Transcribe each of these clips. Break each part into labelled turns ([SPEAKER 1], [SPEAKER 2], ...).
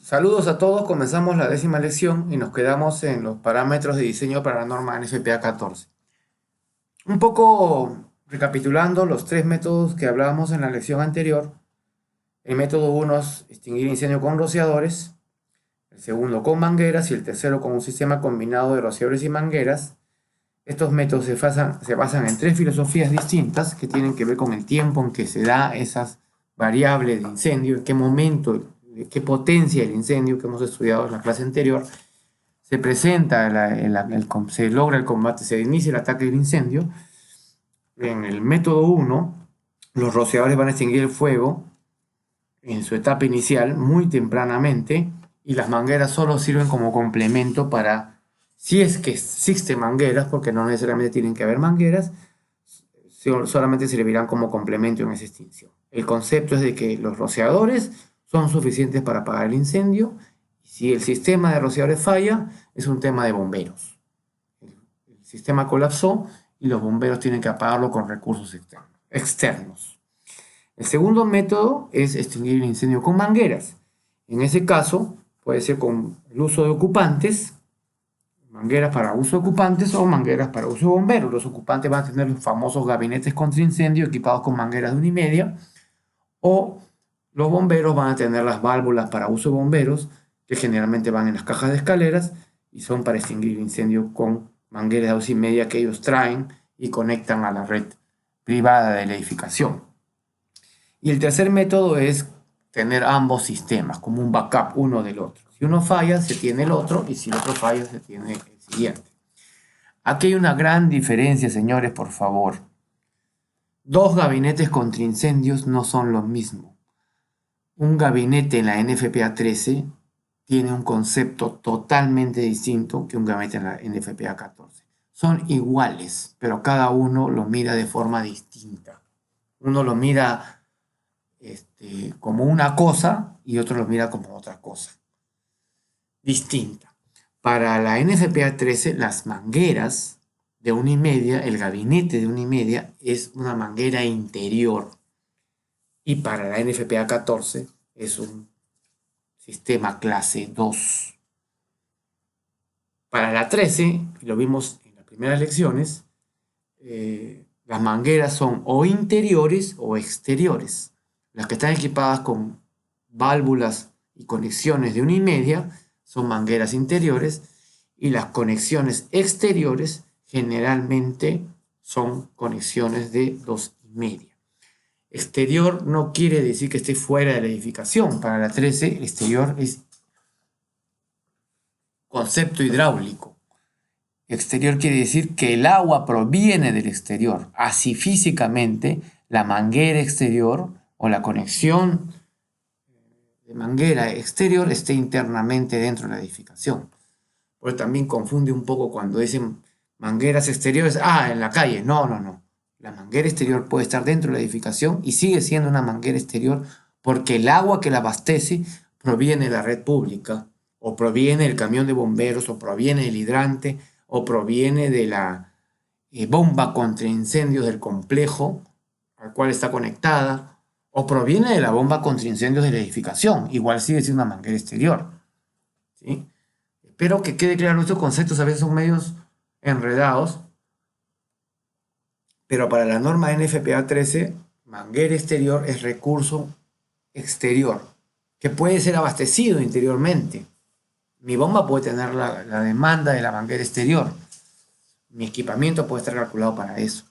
[SPEAKER 1] Saludos a todos, comenzamos la 10ª lección y nos quedamos en los parámetros de diseño para la norma NFPA 14. Un poco recapitulando los tres métodos que hablábamos en la lección anterior. El método 1 es extinguir incendio con rociadores, el segundo con mangueras y el tercero con un sistema combinado de rociadores y mangueras. Estos métodos se basan en tres filosofías distintas que tienen que ver con el tiempo en que se da esas variables de incendio, en qué momento, de qué potencia el incendio que hemos estudiado en la clase anterior, se presenta, se logra el combate, se inicia el ataque del incendio. En el método 1, los rociadores van a extinguir el fuego en su etapa inicial muy tempranamente y las mangueras solo sirven como complemento para, si es que existen mangueras, porque no necesariamente tienen que haber mangueras, solamente servirán como complemento en esa extinción. El concepto es de que los rociadores son suficientes para apagar el incendio. Si el sistema de rociadores falla, es un tema de bomberos. El sistema colapsó y los bomberos tienen que apagarlo con recursos externos. El segundo método es extinguir el incendio con mangueras. En ese caso, puede ser con el uso de ocupantes, mangueras para uso de ocupantes o mangueras para uso de bomberos. Los ocupantes van a tener los famosos gabinetes contra incendio equipados con mangueras de 1,5, o los bomberos van a tener las válvulas para uso de bomberos, que generalmente van en las cajas de escaleras y son para extinguir incendio con mangueras de 2,5 que ellos traen y conectan a la red privada de la edificación. Y el tercer método es tener ambos sistemas, como un backup uno del otro. Si uno falla, se tiene el otro, y si el otro falla, se tiene el siguiente. Aquí hay una gran diferencia, señores, por favor. Dos gabinetes contra incendios no son lo mismo. Un gabinete en la NFPA 13 tiene un concepto totalmente distinto que un gabinete en la NFPA 14. Son iguales, pero cada uno lo mira de forma distinta. Uno lo mira como una cosa y otro lo mira como otra cosa distinta. Para la NFPA 13, las mangueras de 1,5, el gabinete de 1,5 es una manguera interior. Y para la NFPA 14 es un sistema clase 2. Para la 13, lo vimos en las primeras lecciones, las mangueras son o interiores o exteriores. Las que están equipadas con válvulas y conexiones de 1,5 son mangueras interiores, y las conexiones exteriores generalmente son conexiones de 2,5. Exterior no quiere decir que esté fuera de la edificación. Para la 13, exterior es concepto hidráulico. Exterior quiere decir que el agua proviene del exterior. Así físicamente, la manguera exterior o la conexión de manguera exterior esté internamente dentro de la edificación. Pero también confunde un poco cuando dicen mangueras exteriores. En la calle. No. La manguera exterior puede estar dentro de la edificación y sigue siendo una manguera exterior porque el agua que la abastece proviene de la red pública, o proviene del camión de bomberos, o proviene del hidrante, o proviene de la bomba contra incendios del complejo al cual está conectada, o proviene de la bomba contra incendios de la edificación. Igual sigue siendo una manguera exterior. ¿Sí? Espero que quede claro. Estos conceptos a veces son medios enredados, pero para la norma NFPA 13, manguera exterior es recurso exterior, que puede ser abastecido interiormente. Mi bomba puede tener la demanda de la manguera exterior. Mi equipamiento puede estar calculado para eso.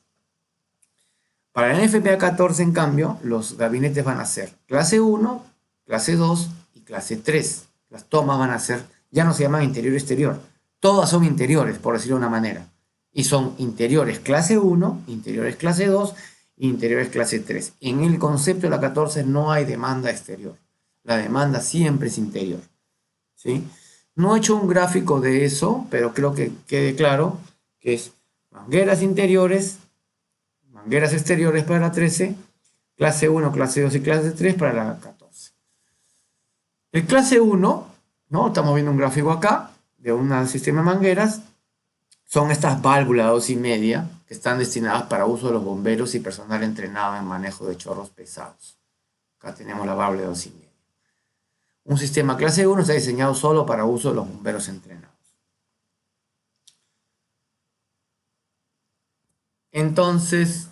[SPEAKER 1] Para la NFPA 14, en cambio, los gabinetes van a ser clase 1, clase 2 y clase 3. Las tomas van a ser, ya no se llaman interior-exterior. Todas son interiores, por decirlo de una manera. Y son interiores clase 1, interiores clase 2 e interiores clase 3. En el concepto de la 14 no hay demanda exterior. La demanda siempre es interior. ¿Sí? No he hecho un gráfico de eso, pero creo que quede claro que es mangueras interiores, mangueras exteriores para la 13, clase 1, clase 2 y clase 3 para la 14. El clase 1, ¿no? Estamos viendo un gráfico acá de un sistema de mangueras. Son estas válvulas 2,5 que están destinadas para uso de los bomberos y personal entrenado en manejo de chorros pesados. Acá tenemos la válvula 2,5. Un sistema clase 1 está diseñado solo para uso de los bomberos entrenados. Entonces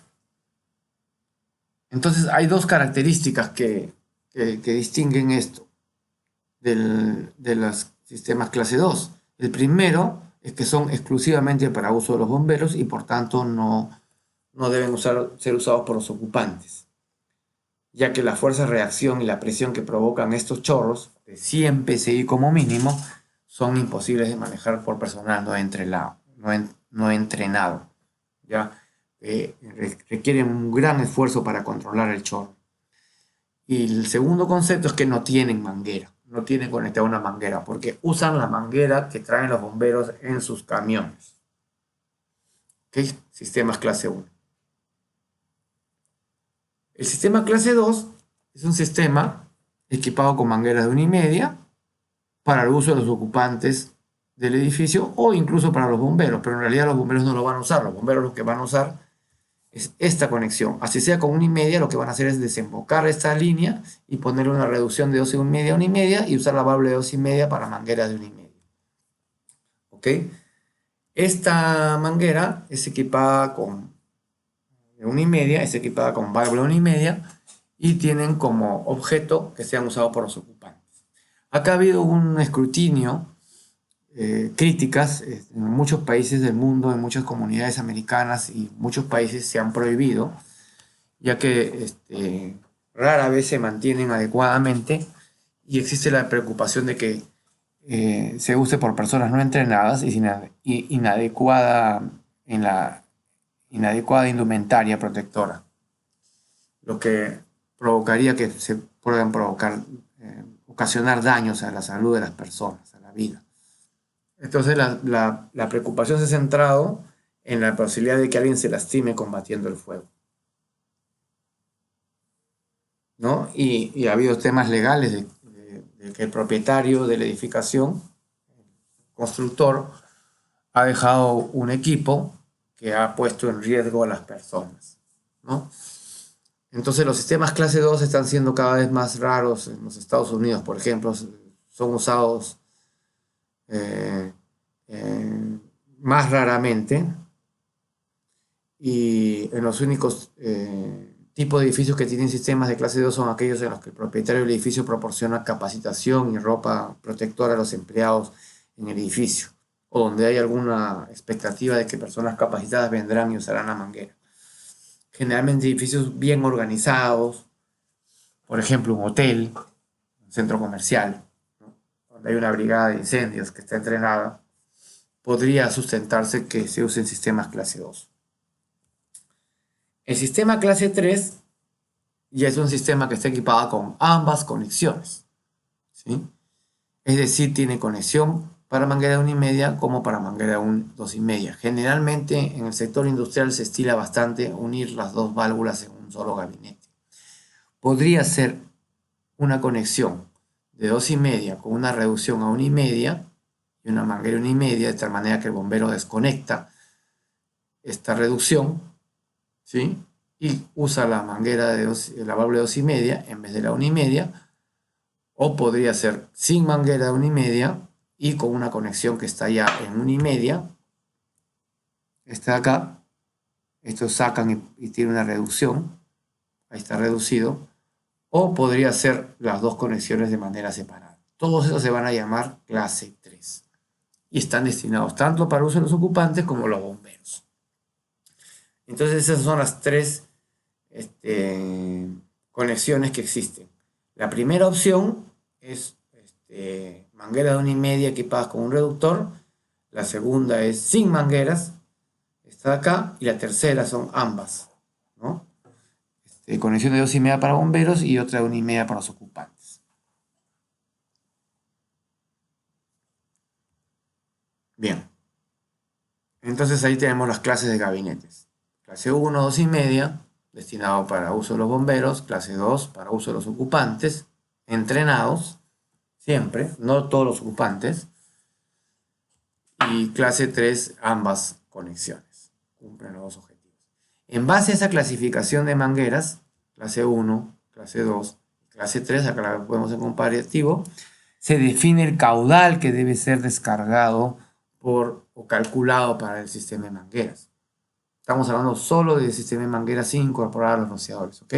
[SPEAKER 1] hay dos características que distinguen esto de los sistemas clase 2. El primero es que son exclusivamente para uso de los bomberos y por tanto no deben ser usados por los ocupantes, ya que la fuerza de reacción y la presión que provocan estos chorros, de 100 psi como mínimo, son imposibles de manejar por personal no entrenado. ¿Ya? Requieren un gran esfuerzo para controlar el chorro. Y el segundo concepto es que no tienen manguera, no tienen conectada una manguera, porque usan la manguera que traen los bomberos en sus camiones. ¿Ok? Sistemas clase 1. El sistema clase 2 es un sistema equipado con mangueras de 1,5 para el uso de los ocupantes del edificio o incluso para los bomberos, pero en realidad los bomberos no lo van a usar. Los bomberos lo que van a usar es esta conexión. Así sea con 1,5, lo que van a hacer es desembocar esta línea y ponerle una reducción de 12,5 a 1,5 y usar la válvula de 2,5 para mangueras de 1,5. ¿Ok? Esta manguera es equipada con 1,5, es equipada con válvula 1,5 y tienen como objeto que sean usados por los ocupantes. Acá ha habido un escrutinio, críticas en muchos países del mundo, en muchas comunidades americanas y muchos países se han prohibido, ya que rara vez se mantienen adecuadamente y existe la preocupación de que se use por personas no entrenadas y inadecuada indumentaria protectora, lo que provocaría que se puedan ocasionar daños a la salud de las personas, a la vida. Entonces la preocupación se ha centrado en la posibilidad de que alguien se lastime combatiendo el fuego, ¿no? Y ha habido temas legales de que el propietario de la edificación, el constructor, ha dejado un equipo que ha puesto en riesgo a las personas, ¿no? Entonces los sistemas clase 2 están siendo cada vez más raros en los Estados Unidos, por ejemplo, son usados más raramente, y en los únicos tipos de edificios que tienen sistemas de clase 2 son aquellos en los que el propietario del edificio proporciona capacitación y ropa protectora a los empleados en el edificio, o donde hay alguna expectativa de que personas capacitadas vendrán y usarán la manguera. Generalmente edificios bien organizados, por ejemplo un hotel, un centro comercial, ¿no? Donde hay una brigada de incendios que está entrenada, podría sustentarse que se usen sistemas clase 2. El sistema clase 3 ya es un sistema que está equipado con ambas conexiones, ¿sí? Es decir, tiene conexión para manguera de 1,5 como para manguera de 2,5. Generalmente en el sector industrial se estila bastante unir las dos válvulas en un solo gabinete. Podría ser una conexión de 2,5 con una reducción a 1,5 y una manguera 1,5, de tal manera que el bombero desconecta esta reducción, ¿sí? Y usa la manguera la válvula de 2,5 en vez de la 1,5, o podría ser sin manguera de 1,5 y con una conexión que está ya en 1,5, está acá, estos sacan y tiene una reducción, ahí está reducido, o podría ser las dos conexiones de manera separada. Todos esos se van a llamar clase 3 y están destinados tanto para uso de los ocupantes como los bomberos. Entonces esas son las tres conexiones que existen. La primera opción es manguera de 1,5 equipadas con un reductor. La segunda es sin mangueras, está acá. Y la tercera son ambas, ¿no? Conexión de 2,5 para bomberos y otra de 1,5 para los ocupantes. Bien. Entonces ahí tenemos las clases de gabinetes. Clase 1, 2,5, destinado para uso de los bomberos. Clase 2, para uso de los ocupantes, entrenados, siempre, no todos los ocupantes. Y clase 3, ambas conexiones. Cumplen los dos objetivos. En base a esa clasificación de mangueras, clase 1, clase 2, clase 3, acá la vemos en comparativo, se define el caudal que debe ser descargado o calculado para el sistema de mangueras. Estamos hablando solo del sistema de mangueras sin incorporar a los rociadores, ¿ok?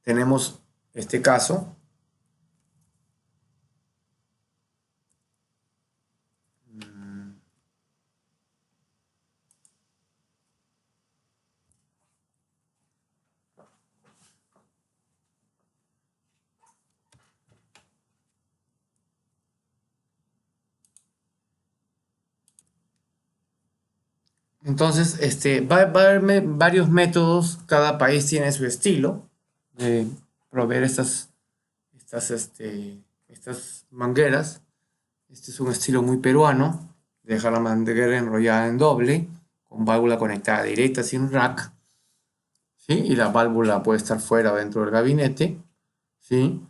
[SPEAKER 1] Tenemos este caso. Entonces, va a haber varios métodos, cada país tiene su estilo de proveer estas mangueras. Este es un estilo muy peruano, dejar la manguera enrollada en doble, con válvula conectada directa sin rack, ¿sí? Y la válvula puede estar fuera o dentro del gabinete, ¿sí?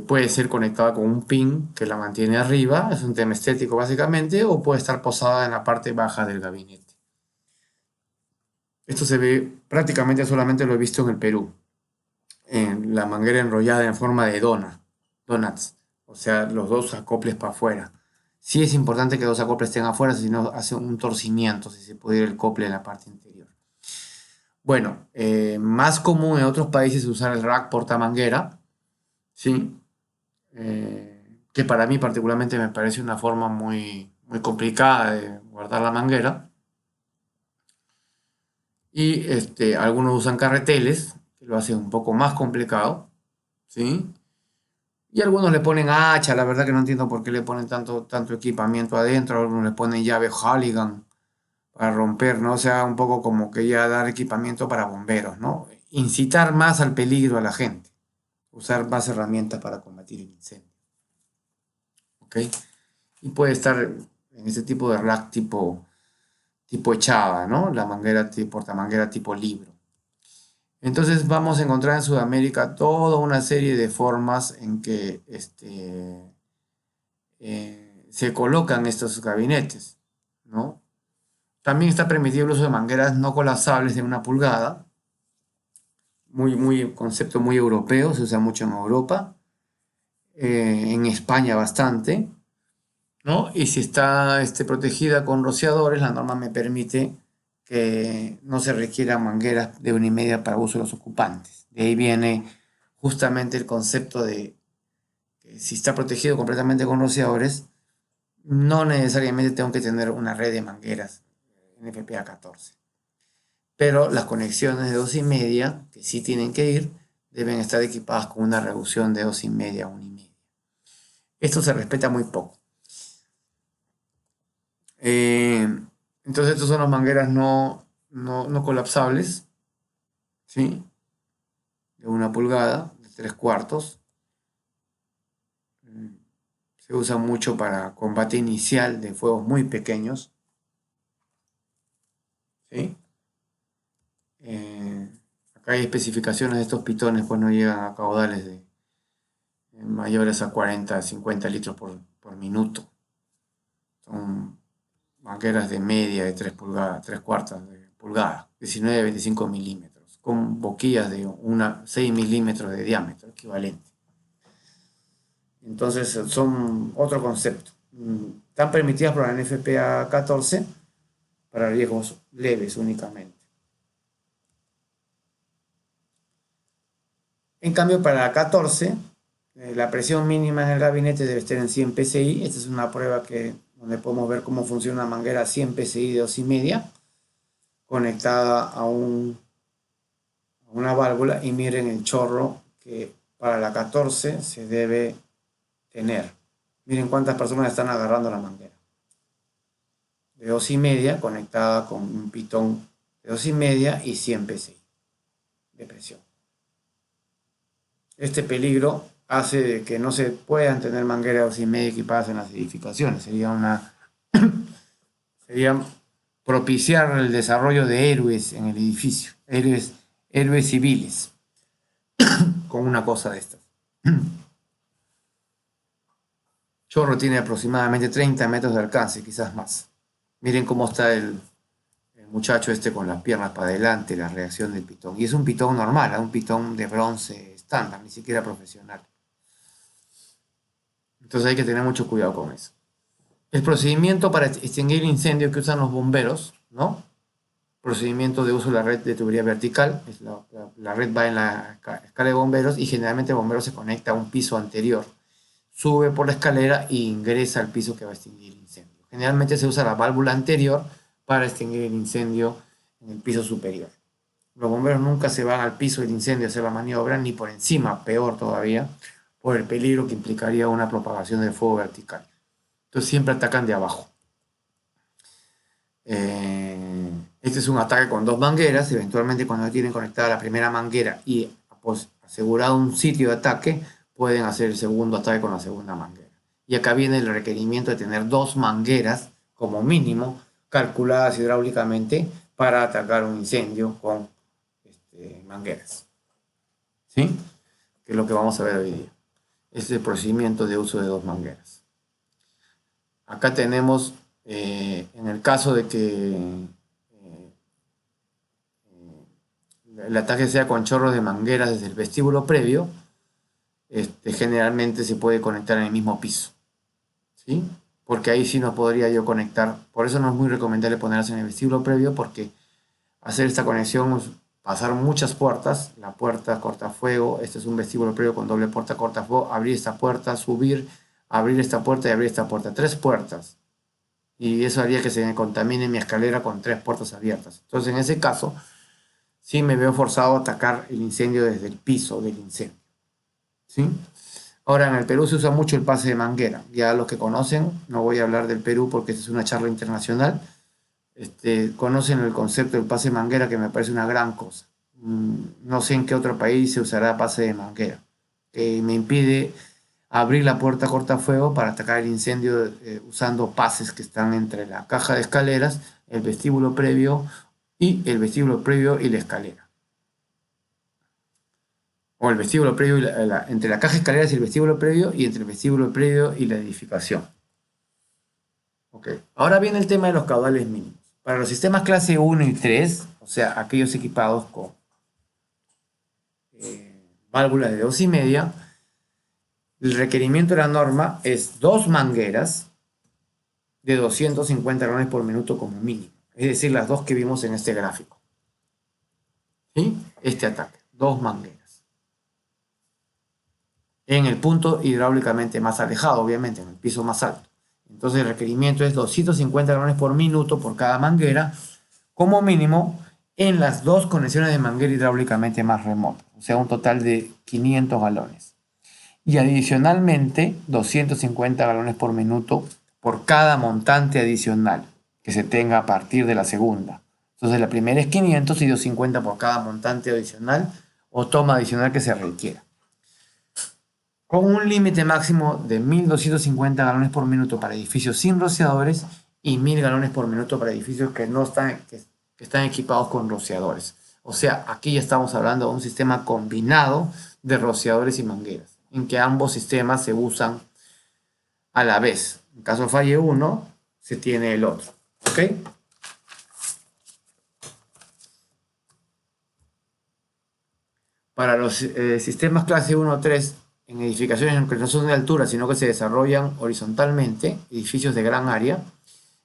[SPEAKER 1] Puede ser conectada con un pin que la mantiene arriba, es un tema estético básicamente, o puede estar posada en la parte baja del gabinete. Esto se ve prácticamente solamente lo he visto en el Perú, en la manguera enrollada en forma de donuts, o sea, los dos acoples para afuera. Sí es importante que los acoples estén afuera, si no hace un torcimiento, si se puede ir el acople en la parte interior. Bueno, más común en otros países es usar el rack portamanguera, ¿sí? Que para mí particularmente me parece una forma muy, muy complicada de guardar la manguera. Y algunos usan carreteles, que lo hace un poco más complicado, ¿sí? Y algunos le ponen hacha, la verdad que no entiendo por qué le ponen tanto equipamiento adentro, algunos le ponen llave Halligan para romper, ¿no? O sea, un poco como que ya dar equipamiento para bomberos, ¿no? Incitar más al peligro a la gente, usar más herramientas para combatir el incendio, ¿ok? Y puede estar en ese tipo de rack tipo echada, ¿no? La manguera, portamanguera tipo libro. Entonces vamos a encontrar en Sudamérica toda una serie de formas en que se colocan estos gabinetes, ¿no? También está permitido el uso de mangueras no colapsables de 1 pulgada, concepto muy europeo, se usa mucho en Europa, en España bastante, ¿no? Y si está protegida con rociadores, la norma me permite que no se requieran mangueras de 1,5 para uso de los ocupantes. De ahí viene justamente el concepto de que si está protegido completamente con rociadores, no necesariamente tengo que tener una red de mangueras NFPA 14. Pero las conexiones de 2,5, que sí tienen que ir, deben estar equipadas con una reducción de 2,5 a 1,5. Esto se respeta muy poco. Entonces, estos son las mangueras no colapsables, ¿sí? De 1 pulgada, de 3/4. Se usa mucho para combate inicial de fuegos muy pequeños, ¿sí? Acá hay especificaciones de estos pitones, pues no llegan a caudales mayores a 40, 50 litros por minuto. Son mangueras de media de 3 pulgadas, 3/4 de pulgada, 19 a 25 milímetros, con boquillas de 6 milímetros de diámetro equivalente. Entonces son otro concepto. Están permitidas por la NFPA 14 para riesgos leves únicamente. En cambio, para la 14, la presión mínima en el gabinete debe estar en 100 psi. Esta es una prueba donde podemos ver cómo funciona una manguera a 100 psi de 2,5 conectada a una válvula, y miren el chorro que para la 14 se debe tener. Miren cuántas personas están agarrando la manguera de 2,5 conectada con un pitón de 2,5 y 100 psi de presión. Este peligro hace de que no se puedan tener mangueras 2,5 equipadas en las edificaciones. Sería propiciar el desarrollo de héroes en el edificio, héroes civiles, con una cosa de estas. Chorro tiene aproximadamente 30 metros de alcance, quizás más. Miren cómo está el muchacho este con las piernas para adelante, la reacción del pitón. Y es un pitón normal, un pitón de bronce estándar, ni siquiera profesional. Entonces hay que tener mucho cuidado con eso. El procedimiento para extinguir el incendio que usan los bomberos, ¿no? Procedimiento de uso de la red de tubería vertical. La red va en la escala de bomberos y generalmente el bombero se conecta a un piso anterior. Sube por la escalera e ingresa al piso que va a extinguir el incendio. Generalmente se usa la válvula anterior para extinguir el incendio en el piso superior. Los bomberos nunca se van al piso del incendio a hacer la maniobra, ni por encima, peor todavía, por el peligro que implicaría una propagación del fuego vertical. Entonces siempre atacan de abajo. Este es un ataque con dos mangueras. Eventualmente cuando tienen conectada la primera manguera y pues, asegurado un sitio de ataque, pueden hacer el segundo ataque con la segunda manguera. Y acá viene el requerimiento de tener dos mangueras como mínimo calculadas hidráulicamente para atacar un incendio con mangueras. ¿Sí? Que es lo que vamos a ver hoy día. Este es el procedimiento de uso de dos mangueras. Acá tenemos, en el caso de que el ataque sea con chorros de mangueras desde el vestíbulo previo, generalmente se puede conectar en el mismo piso. ¿Sí? Porque ahí sí no podría yo conectar. Por eso no es muy recomendable ponerlas en el vestíbulo previo, porque hacer esta conexión, pasar muchas puertas, la puerta cortafuego, este es un vestíbulo previo con doble puerta cortafuego, abrir esta puerta, subir, abrir esta puerta y abrir esta puerta. 3 puertas. Y eso haría que se me contamine mi escalera con 3 puertas abiertas. Entonces, en ese caso, sí me veo forzado a atacar el incendio desde el piso del incendio. ¿Sí? Ahora, en el Perú se usa mucho el pase de manguera. Ya los que conocen, no voy a hablar del Perú porque esta es una charla internacional, conocen el concepto del pase de manguera, que me parece una gran cosa. No sé en qué otro país se usará pase de manguera. Me impide abrir la puerta cortafuego para atacar el incendio usando pases que están entre la caja de escaleras, el vestíbulo previo y la escalera. O el vestíbulo previo y entre la caja de escaleras y el vestíbulo previo, y entre el vestíbulo previo y la edificación. Okay. Ahora viene el tema de los caudales mínimos. Para los sistemas clase 1 y 3, o sea, aquellos equipados con válvulas de 2,5, el requerimiento de la norma es 2 mangueras de 250 galones por minuto como mínimo. Es decir, las dos que vimos en este gráfico. ¿Sí? Este ataque, 2 mangueras. En el punto hidráulicamente más alejado, obviamente, en el piso más alto. Entonces el requerimiento es 250 galones por minuto por cada manguera, como mínimo, en las 2 conexiones de manguera hidráulicamente más remotas. O sea, un total de 500 galones. Y adicionalmente, 250 galones por minuto por cada montante adicional que se tenga a partir de la segunda. Entonces la primera es 500 y 250 por cada montante adicional o toma adicional que se requiera. Con un límite máximo de 1.250 galones por minuto para edificios sin rociadores y 1.000 galones por minuto para edificios que están equipados con rociadores. O sea, aquí ya estamos hablando de un sistema combinado de rociadores y mangueras, en que ambos sistemas se usan a la vez. En caso falle uno, se tiene el otro. ¿Ok? Para los sistemas clase 1 o 3, en edificaciones que no son de altura, sino que se desarrollan horizontalmente, edificios de gran área,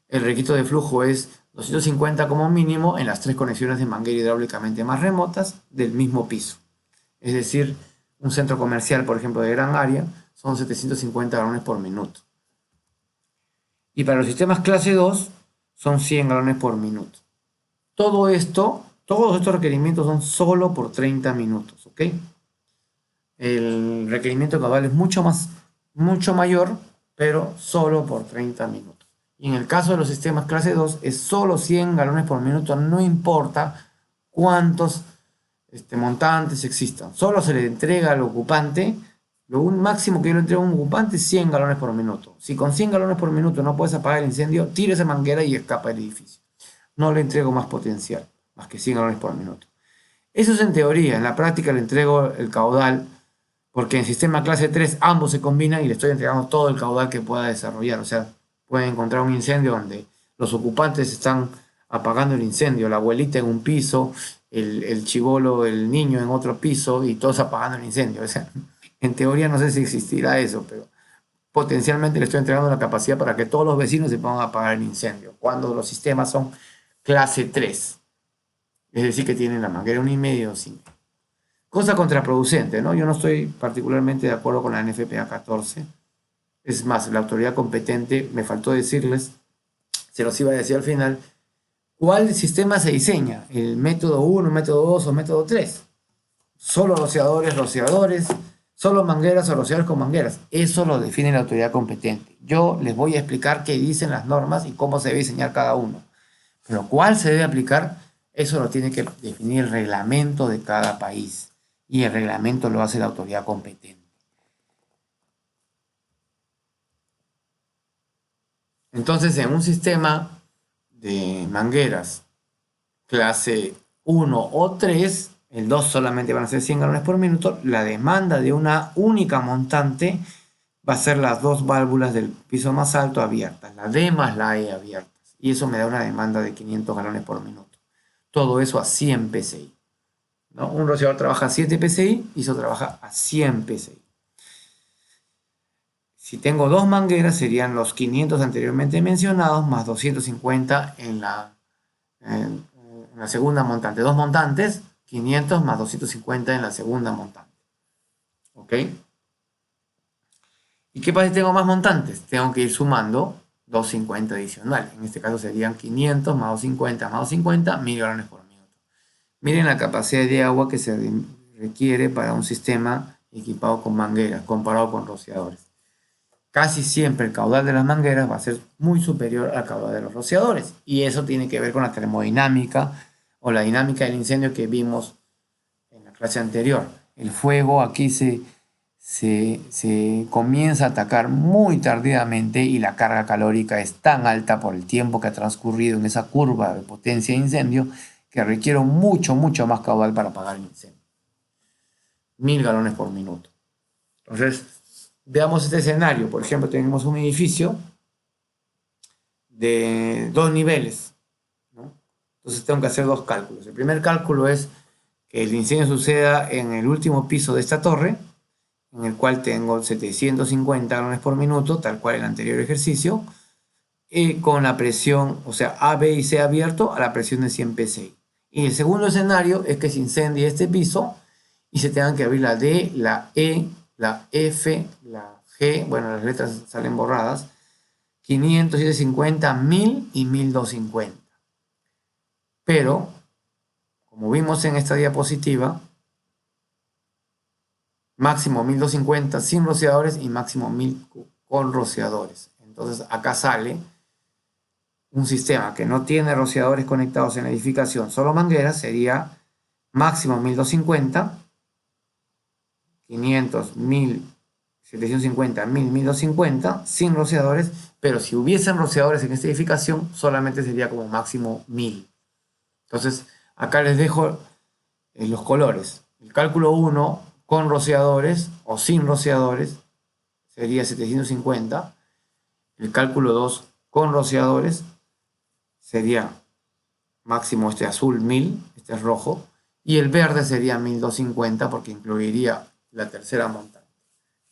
[SPEAKER 1] el requisito de flujo es 250 como mínimo en las 3 conexiones de manguera hidráulicamente más remotas del mismo piso. Es decir, un centro comercial, por ejemplo, de gran área, son 750 galones por minuto. Y para los sistemas clase 2, son 100 galones por minuto. Todos estos requerimientos son solo por 30 minutos, ¿ok? El requerimiento caudal es mucho mayor, pero solo por 30 minutos. Y en el caso de los sistemas clase 2 es solo 100 galones por minuto, no importa cuántos montantes existan. Solo se le entrega al ocupante, lo máximo que yo le entrego a un ocupante es 100 galones por minuto. Si con 100 galones por minuto no puedes apagar el incendio, tira esa manguera y escapa del edificio. No le entrego más potencial, más que 100 galones por minuto. Eso es en teoría. En la práctica le entrego el caudal, porque en sistema clase 3 ambos se combinan y le estoy entregando todo el caudal que pueda desarrollar. O sea, pueden encontrar un incendio donde los ocupantes están apagando el incendio, la abuelita en un piso, el chibolo, el niño en otro piso y todos apagando el incendio. O sea, en teoría no sé si existirá eso, pero potencialmente le estoy entregando la capacidad para que todos los vecinos se pongan a apagar el incendio, cuando los sistemas son clase 3, es decir, que tienen la manguera 1,5 o 5. Cosa contraproducente, ¿no? Yo no estoy particularmente de acuerdo con la NFPA 14. Es más, la autoridad competente, me faltó decirles, se los iba a decir al final, ¿cuál sistema se diseña? ¿El método 1, método 2 o método 3? Solo rociadores, solo mangueras o rociadores con mangueras. Eso lo define la autoridad competente. Yo les voy a explicar qué dicen las normas y cómo se debe diseñar cada uno. Pero cuál se debe aplicar, eso lo tiene que definir el reglamento de cada país. Y el reglamento lo hace la autoridad competente. Entonces, en un sistema de mangueras clase 1 o 3, el 2 solamente van a ser 100 galones por minuto, la demanda de una única montante va a ser las dos válvulas del piso más alto abiertas, la D más la E abiertas. Y eso me da una demanda de 500 galones por minuto. Todo eso a 100 psi. ¿No? Un rociador trabaja a 7 psi y eso trabaja a 100 psi. Si tengo dos mangueras serían los 500 anteriormente mencionados más 250 en la segunda montante. Dos montantes, 500 más 250 en la segunda montante. ¿Ok? ¿Y qué pasa si tengo más montantes? Tengo que ir sumando 250 adicionales. En este caso serían 500 más 250 más 250, 1000 galones por minuto. Miren la capacidad de agua que se requiere para un sistema equipado con mangueras comparado con rociadores. Casi siempre el caudal de las mangueras va a ser muy superior al caudal de los rociadores. Y eso tiene que ver con la termodinámica o la dinámica del incendio que vimos en la clase anterior. El fuego aquí se comienza a atacar muy tardíamente y la carga calórica es tan alta por el tiempo que ha transcurrido en esa curva de potencia de incendio que requiere mucho más caudal para apagar el incendio. 1000 galones por minuto. Entonces, veamos este escenario. Por ejemplo, tenemos un edificio de 2 niveles, ¿no? Entonces tengo que hacer dos cálculos. El primer cálculo es que el incendio suceda en el último piso de esta torre, en el cual tengo 750 galones por minuto, tal cual el anterior ejercicio, y con la presión, o sea, A, B y C abierto a la presión de 100 psi. Y el segundo escenario es que se incendie este piso y se tengan que abrir la D, la E, la F, la G, bueno, las letras salen borradas, 500, 750, 1000 y 1250. Pero, como vimos en esta diapositiva, máximo 1250 sin rociadores y máximo 1000 con rociadores. Entonces acá sale un sistema que no tiene rociadores conectados en la edificación, solo mangueras, sería máximo 1250, 500, 1000, 750, 1000, 1250 sin rociadores, pero si hubiesen rociadores en esta edificación solamente sería como máximo 1000. Entonces acá les dejo los colores. El cálculo 1 con rociadores o sin rociadores sería 750. El cálculo 2 con rociadores sería máximo este azul 1000, este es rojo, y el verde sería 1250 porque incluiría la tercera montante.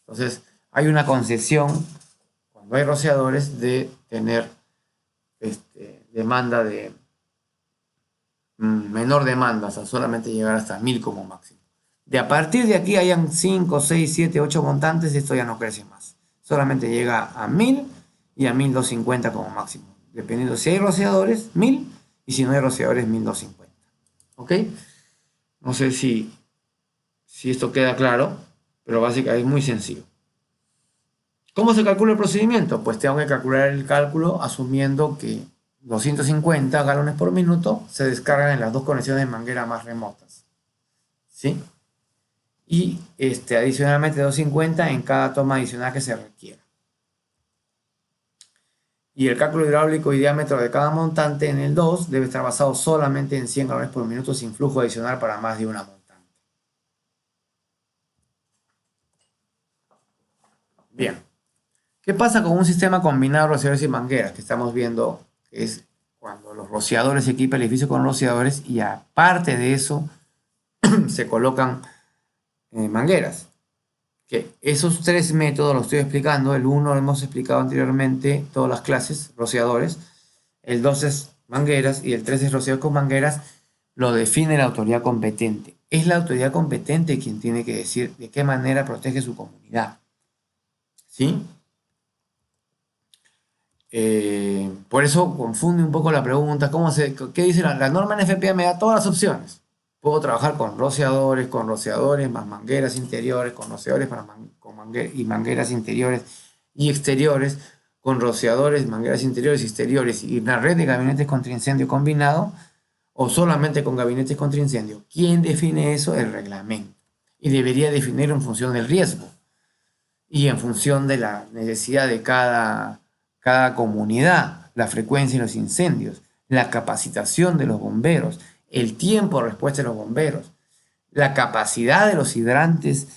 [SPEAKER 1] Entonces hay una concesión cuando hay rociadores de tener demanda de menor demanda, o sea, solamente llegar hasta 1000 como máximo. De a partir de aquí hayan 5, 6, 7, 8 montantes, esto ya no crece más. Solamente llega a 1000 y a 1250 como máximo. Dependiendo si hay rociadores, 1000, y si no hay rociadores, 1250. ¿Ok? No sé si esto queda claro, pero básicamente es muy sencillo. ¿Cómo se calcula el procedimiento? Pues tengo que calcular el cálculo asumiendo que 250 galones por minuto se descargan en las dos conexiones de manguera más remotas. ¿Sí? Y adicionalmente 250 en cada toma adicional que se requiera. Y el cálculo hidráulico y diámetro de cada montante en el 2 debe estar basado solamente en 100 galones por minuto sin flujo adicional para más de una montante. Bien. ¿Qué pasa con un sistema combinado de rociadores y mangueras que estamos viendo que es cuando los rociadores se equipa el edificio con rociadores y aparte de eso se colocan mangueras. Que esos tres métodos los estoy explicando. El uno lo hemos explicado anteriormente, todas las clases, rociadores. El 2 es mangueras y el 3 es rociado con mangueras. Lo define la autoridad competente. Es la autoridad competente quien tiene que decir de qué manera protege su comunidad. ¿Sí? Por eso confunde un poco la pregunta. ¿Qué dice la norma NFPA? Me da todas las opciones. Puedo trabajar con rociadores más mangueras interiores, con rociadores y mangueras interiores y exteriores, con rociadores, mangueras interiores y exteriores y una red de gabinetes contra incendio combinado o solamente con gabinetes contra incendio. ¿Quién define eso? El reglamento. Y debería definirlo en función del riesgo y en función de la necesidad de cada comunidad, la frecuencia de los incendios, la capacitación de los bomberos, el tiempo de respuesta de los bomberos, la capacidad de los hidrantes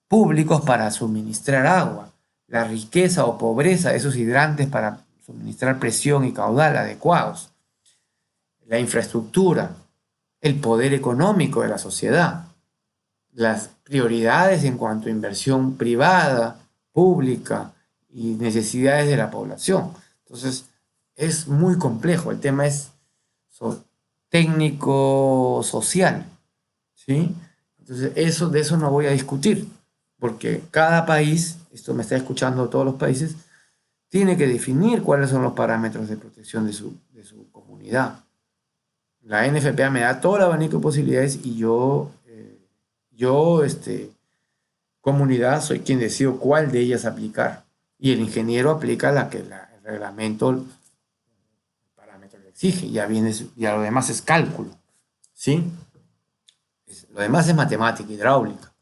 [SPEAKER 1] públicos para suministrar agua, la riqueza o pobreza de esos hidrantes para suministrar presión y caudal adecuados, la infraestructura, el poder económico de la sociedad, las prioridades en cuanto a inversión privada, pública y necesidades de la población. Entonces, es muy complejo. El tema es técnico-social, ¿sí? Entonces, de eso no voy a discutir, porque cada país, esto me está escuchando todos los países, tiene que definir cuáles son los parámetros de protección de su comunidad. La NFPA me da todo el abanico de posibilidades y yo, comunidad, soy quien decido cuál de ellas aplicar. Y el ingeniero aplica el reglamento, el parámetro le exige. Ya lo demás es cálculo, ¿sí? Lo demás es matemática, hidráulica.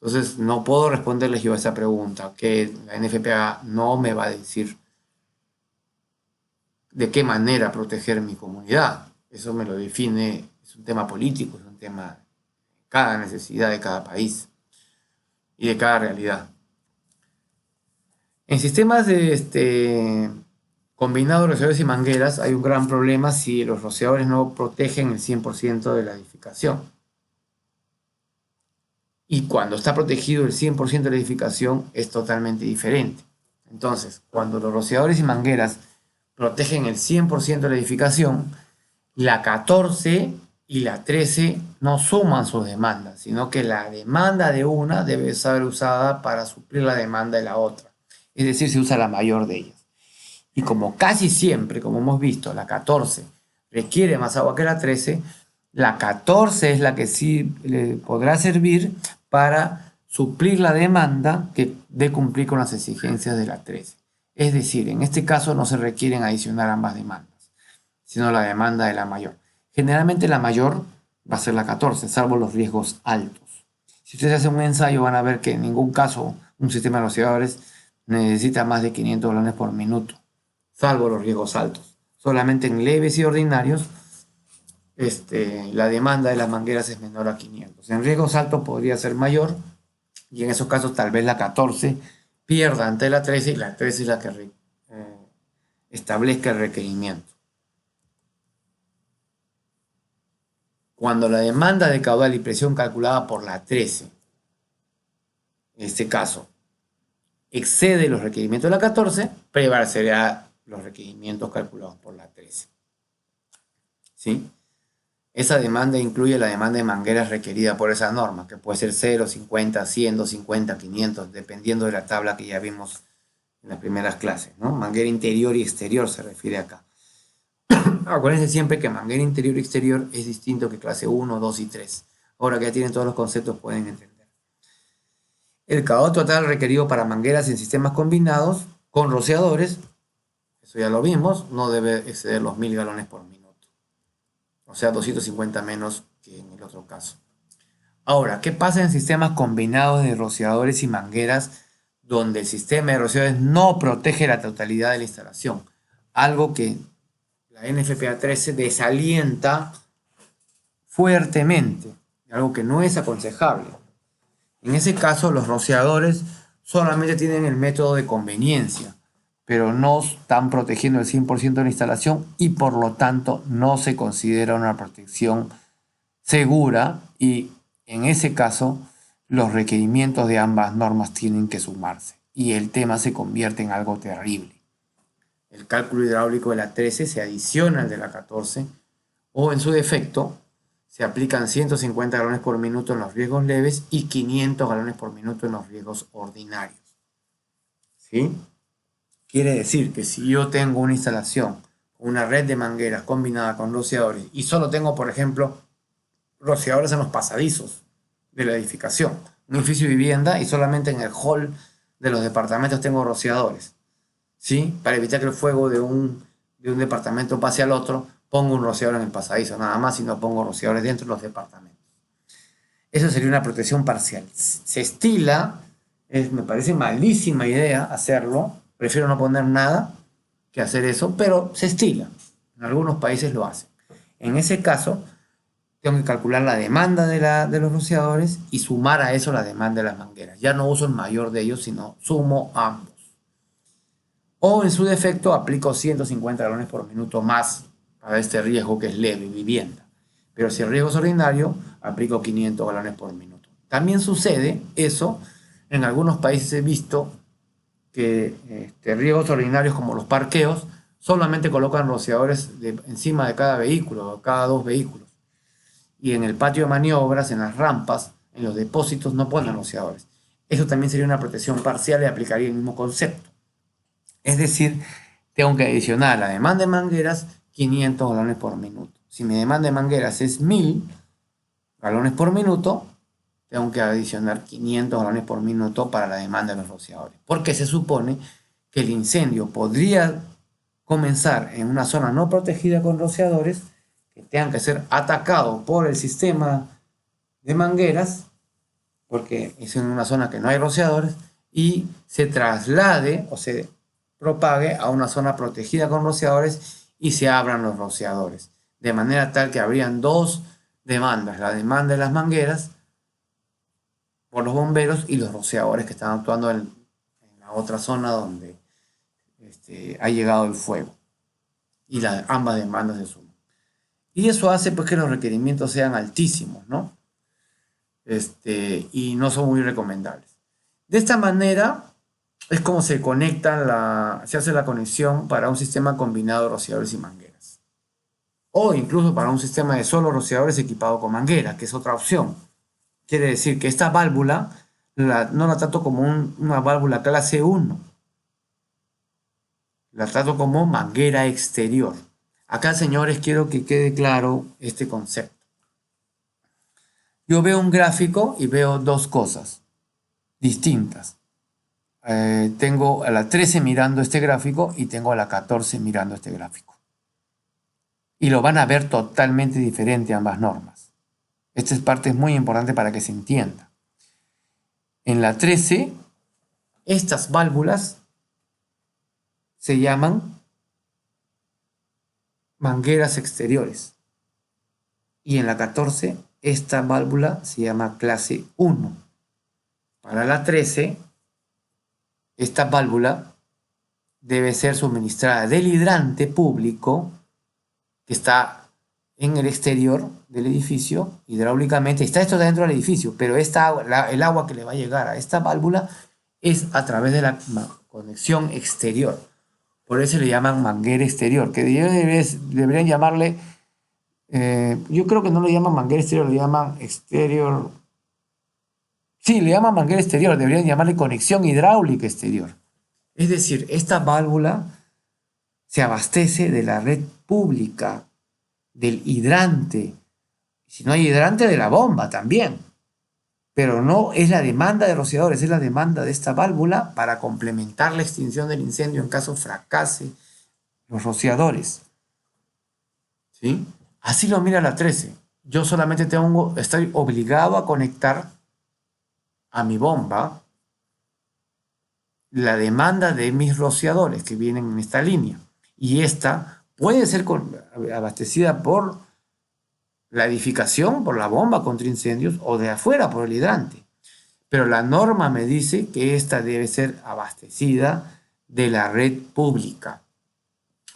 [SPEAKER 1] Entonces, no puedo responderles yo a esa pregunta, que la NFPA no me va a decir de qué manera proteger mi comunidad. Eso me lo define, es un tema político, es un tema de cada necesidad de cada país y de cada realidad. En sistemas de combinados de rociadores y mangueras hay un gran problema si los rociadores no protegen el 100% de la edificación. Y cuando está protegido el 100% de la edificación es totalmente diferente. Entonces, cuando los rociadores y mangueras protegen el 100% de la edificación, la 14 y la 13 no suman sus demandas, sino que la demanda de una debe ser usada para suplir la demanda de la otra. Es decir, se usa la mayor de ellas. Y como casi siempre, como hemos visto, la 14 requiere más agua que la 13, la 14 es la que sí le podrá servir para suplir la demanda de cumplir con las exigencias de la 13. Es decir, en este caso no se requieren adicionar ambas demandas, sino la demanda de la mayor. Generalmente la mayor va a ser la 14, salvo los riesgos altos. Si ustedes hacen un ensayo van a ver que en ningún caso un sistema de rociadores necesita más de 500 galones por minuto, salvo los riesgos altos. Solamente en leves y ordinarios la demanda de las mangueras es menor a 500. En riesgos altos podría ser mayor y en esos casos tal vez la 14 pierda ante la 13 y la 13 es la que establezca el requerimiento. Cuando la demanda de caudal y presión calculada por la 13, en este caso, excede los requerimientos de la 14, prevalecerá los requerimientos calculados por la 13. ¿Sí? Esa demanda incluye la demanda de mangueras requerida por esa norma, que puede ser 0, 50, 100, 250, 500, dependiendo de la tabla que ya vimos en las primeras clases, ¿no? Manguera interior y exterior se refiere acá. Acuérdense siempre que manguera interior y exterior es distinto que clase 1, 2 y 3. Ahora que ya tienen todos los conceptos pueden entender. El caudal total requerido para mangueras en sistemas combinados con rociadores, eso ya lo vimos, no debe exceder los 1000 galones por minuto. O sea, 250 menos que en el otro caso. Ahora, ¿qué pasa en sistemas combinados de rociadores y mangueras donde el sistema de rociadores no protege la totalidad de la instalación? Algo que la NFPA 13 desalienta fuertemente, algo que no es aconsejable. En ese caso, los rociadores solamente tienen el método de conveniencia, pero no están protegiendo el 100% de la instalación y por lo tanto no se considera una protección segura y en ese caso los requerimientos de ambas normas tienen que sumarse y el tema se convierte en algo terrible. El cálculo hidráulico de la 13 se adiciona al de la 14 o en su defecto se aplican 150 galones por minuto en los riesgos leves y 500 galones por minuto en los riesgos ordinarios. ¿Sí? Quiere decir que si yo tengo una instalación, una red de mangueras combinada con rociadores y solo tengo, por ejemplo, rociadores en los pasadizos de la edificación, un edificio de vivienda y solamente en el hall de los departamentos tengo rociadores, ¿sí? Para evitar que el fuego de un departamento pase al otro, pongo un rociador en el pasadizo, nada más, y no pongo rociadores dentro de los departamentos. Eso sería una protección parcial. Se estila, me parece malísima idea hacerlo, prefiero no poner nada que hacer eso, pero se estila. En algunos países lo hacen. En ese caso, tengo que calcular la demanda de los rociadores y sumar a eso la demanda de las mangueras. Ya no uso el mayor de ellos, sino sumo ambos. O en su defecto aplico 150 galones por minuto más para este riesgo que es leve, vivienda. Pero si el riesgo es ordinario, aplico 500 galones por minuto. También sucede eso, en algunos países he visto que riesgos ordinarios como los parqueos solamente colocan rociadores encima de cada vehículo, cada dos vehículos. Y en el patio de maniobras, en las rampas, en los depósitos no ponen rociadores. Eso también sería una protección parcial y aplicaría el mismo concepto. Es decir, tengo que adicionar la demanda de mangueras 500 galones por minuto. Si mi demanda de mangueras es 1000 galones por minuto, tengo que adicionar 500 galones por minuto para la demanda de los rociadores. Porque se supone que el incendio podría comenzar en una zona no protegida con rociadores, que tengan que ser atacados por el sistema de mangueras, porque es en una zona que no hay rociadores, y se traslade o se propague a una zona protegida con rociadores y se abran los rociadores. De manera tal que habrían dos demandas, la demanda de las mangueras por los bomberos y los rociadores que están actuando en la otra zona donde ha llegado el fuego. Y ambas demandas se suman. Y eso hace pues que los requerimientos sean altísimos, ¿no? Y no son muy recomendables. De esta manera es como se hace la conexión para un sistema combinado de rociadores y mangueras. O incluso para un sistema de solo rociadores equipado con manguera, que es otra opción. Quiere decir que esta válvula no la trato como una válvula clase 1. La trato como manguera exterior. Acá, señores, quiero que quede claro este concepto. Yo veo un gráfico y veo dos cosas distintas. Tengo a la 13 mirando este gráfico y tengo a la 14 mirando este gráfico. Y lo van a ver totalmente diferente ambas normas. Esta parte es muy importante para que se entienda. En la 13, estas válvulas se llaman mangueras exteriores. Y en la 14, esta válvula se llama clase 1. Para la 13, esta válvula debe ser suministrada del hidrante público que está en el exterior del edificio, hidráulicamente. Está esto dentro del edificio, pero el agua que le va a llegar a esta válvula es a través de la conexión exterior. Por eso le llaman manguera exterior, que deberían llamarle, yo creo que no le llaman manguera exterior, le llaman exterior. Sí, le llaman manguera exterior, deberían llamarle conexión hidráulica exterior. Es decir, esta válvula se abastece de la red pública, del hidrante. Si no hay hidrante, de la bomba también. Pero no es la demanda de rociadores, es la demanda de esta válvula para complementar la extinción del incendio en caso fracase los rociadores. ¿Sí? Así lo mira la 13. Yo solamente estoy obligado a conectar a mi bomba la demanda de mis rociadores que vienen en esta línea. Y esta puede ser abastecida por la edificación, por la bomba contra incendios, o de afuera por el hidrante. Pero la norma me dice que esta debe ser abastecida de la red pública.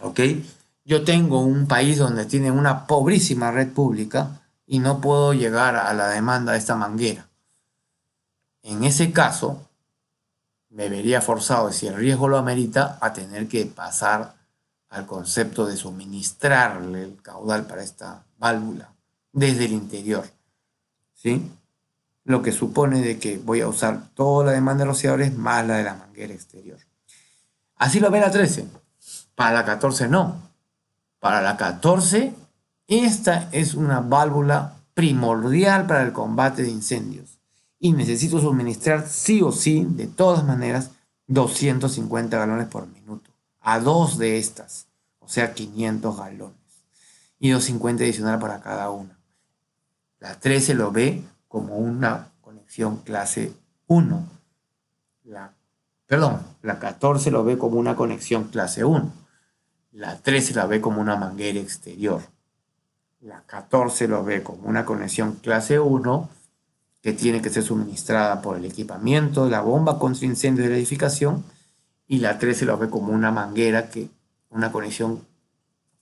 [SPEAKER 1] ¿Ok? Yo tengo un país donde tiene una pobrísima red pública y no puedo llegar a la demanda de esta manguera. En ese caso, me vería forzado, si el riesgo lo amerita, a tener que pasar al concepto de suministrarle el caudal para esta válvula desde el interior, ¿sí? Lo que supone de que voy a usar toda la demanda de rociadores más la de la manguera exterior. Así lo ve la 13. Para la 14 no. Para la 14, esta es una válvula primordial para el combate de incendios y necesito suministrar sí o sí, de todas maneras, 250 galones por minuto a dos de estas, o sea, 500 galones y 250 adicional para cada una. La 13 lo ve como una conexión clase 1. La 14 lo ve como una conexión clase 1. La 13 la ve como una manguera exterior. La 14 lo ve como una conexión clase 1 que tiene que ser suministrada por el equipamiento de la bomba contra incendios de la edificación. Y la 13 lo ve como una manguera, una conexión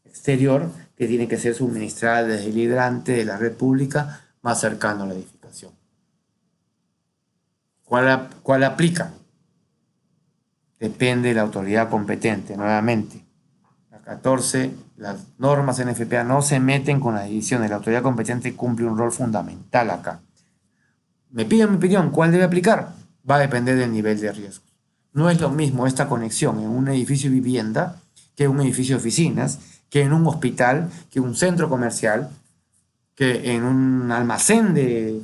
[SPEAKER 1] exterior que tiene que ser suministrada desde el hidrante de la red pública más cercano a la edificación. ¿Cuál aplica? Depende de la autoridad competente, nuevamente. La 14, las normas NFPA no se meten con las decisiones. La autoridad competente cumple un rol fundamental acá. Me piden mi opinión, ¿cuál debe aplicar? Va a depender del nivel de riesgo. No es lo mismo esta conexión en un edificio de vivienda que en un edificio de oficinas, que en un hospital, que en un centro comercial, que en un almacén de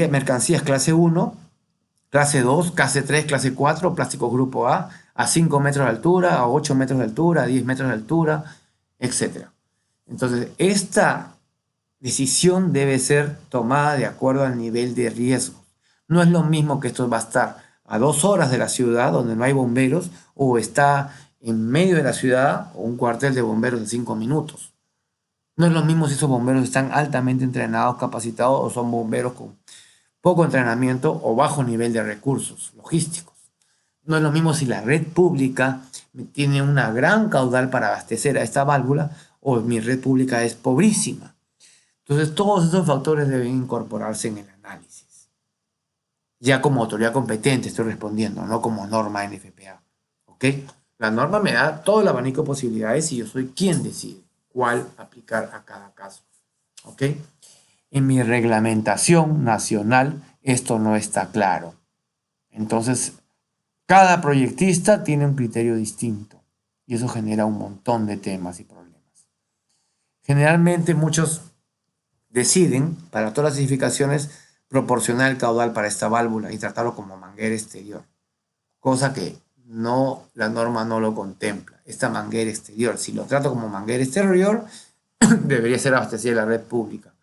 [SPEAKER 1] mercancías clase 1, clase 2, clase 3, clase 4, plásticos grupo a 5 metros de altura, a 8 metros de altura, a 10 metros de altura, etc. Entonces, esta decisión debe ser tomada de acuerdo al nivel de riesgo. No es lo mismo que esto va a estar a 2 horas de la ciudad donde no hay bomberos o está en medio de la ciudad o un cuartel de bomberos de 5 minutos. No es lo mismo si esos bomberos están altamente entrenados, capacitados o son bomberos con poco entrenamiento o bajo nivel de recursos logísticos. No es lo mismo si la red pública tiene una gran caudal para abastecer a esta válvula o mi red pública es pobrísima. Entonces todos esos factores deben incorporarse en el análisis. Ya como autoridad competente estoy respondiendo, no como norma NFPA. ¿Ok? La norma me da todo el abanico de posibilidades y yo soy quien decide cuál aplicar a cada caso. ¿Ok? En mi reglamentación nacional esto no está claro. Entonces, cada proyectista tiene un criterio distinto y eso genera un montón de temas y problemas. Generalmente muchos deciden, para todas las edificaciones, proporcionar el caudal para esta válvula y tratarlo como manguera exterior, cosa que la norma no lo contempla. Esta manguera exterior, si lo trato como manguera exterior, debería ser abastecida de la red pública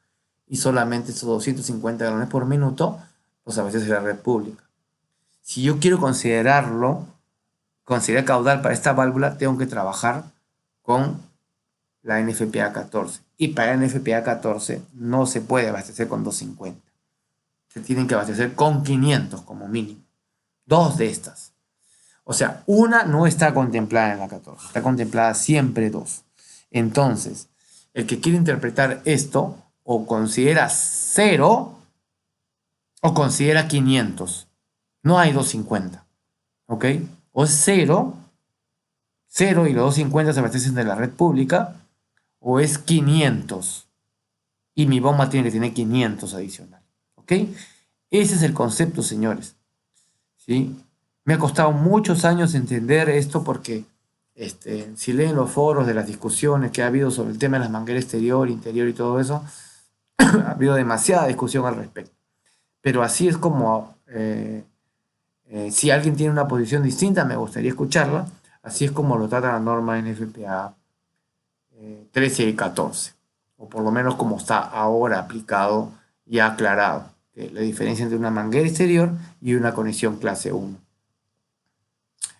[SPEAKER 1] y solamente esos 250 galones por minuto, pues a veces es la red pública. Si yo quiero considerar caudal para esta válvula, tengo que trabajar con la NFPA 14. Y para NFPA 14 no se puede abastecer con 250. Se tienen que abastecer con 500 como mínimo. Dos de estas. O sea, una no está contemplada en la 14. Está contemplada siempre dos. Entonces, el que quiere interpretar esto o considera 0 o considera 500. No hay 250. ¿Ok? O es 0 y los 250 se abastecen de la red pública, o es 500 y mi bomba tiene que tener 500 adicional. ¿Ok? Ese es el concepto, señores. ¿Sí? Me ha costado muchos años entender esto porque si leen los foros de las discusiones que ha habido sobre el tema de las mangueras exterior, interior y todo eso, ha habido demasiada discusión al respecto. Pero así es como, si alguien tiene una posición distinta, me gustaría escucharla. Así es como lo trata la norma NFPA 13 y 14, o por lo menos como está ahora aplicado y aclarado, la diferencia entre una manguera exterior y una conexión clase 1.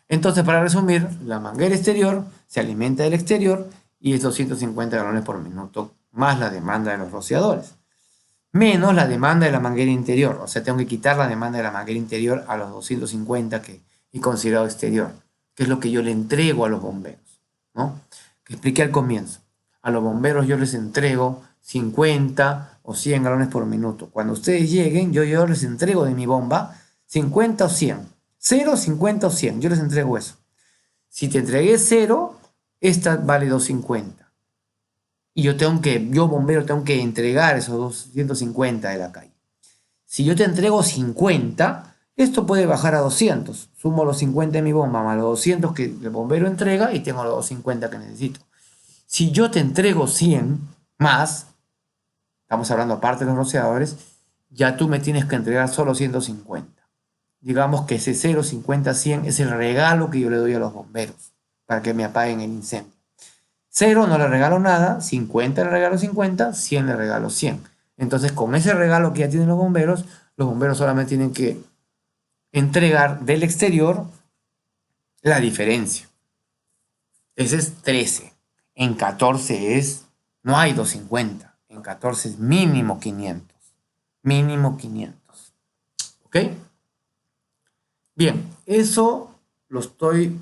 [SPEAKER 1] Entonces, para resumir, la manguera exterior se alimenta del exterior y es 250 galones por minuto más la demanda de los rociadores, menos la demanda de la manguera interior. O sea, tengo que quitar la demanda de la manguera interior a los 250 que y considerado exterior, que es lo que yo le entrego a los bomberos, ¿no? Que expliqué al comienzo. A los bomberos yo les entrego 50 o 100 galones por minuto. Cuando ustedes lleguen, yo les entrego de mi bomba 50 o 100. 0, 50 o 100. Yo les entrego eso. Si te entregué 0, esta vale 250. Y yo bombero tengo que entregar esos 250 de la calle. Si yo te entrego 50, esto puede bajar a 200. Sumo los 50 de mi bomba más los 200 que el bombero entrega y tengo los 250 que necesito. Si yo te entrego 100 más, estamos hablando aparte de los rociadores, ya tú me tienes que entregar solo 150. Digamos que ese 0, 50, 100 es el regalo que yo le doy a los bomberos para que me apaguen el incendio. 0 no le regalo nada, 50 le regalo 50, 100 le regalo 100. Entonces, con ese regalo que ya tienen los bomberos solamente tienen que entregar del exterior la diferencia. Ese es 13. En 14 no hay 250. En 14 es mínimo 500. Mínimo 500. ¿Ok? Bien, eso lo estoy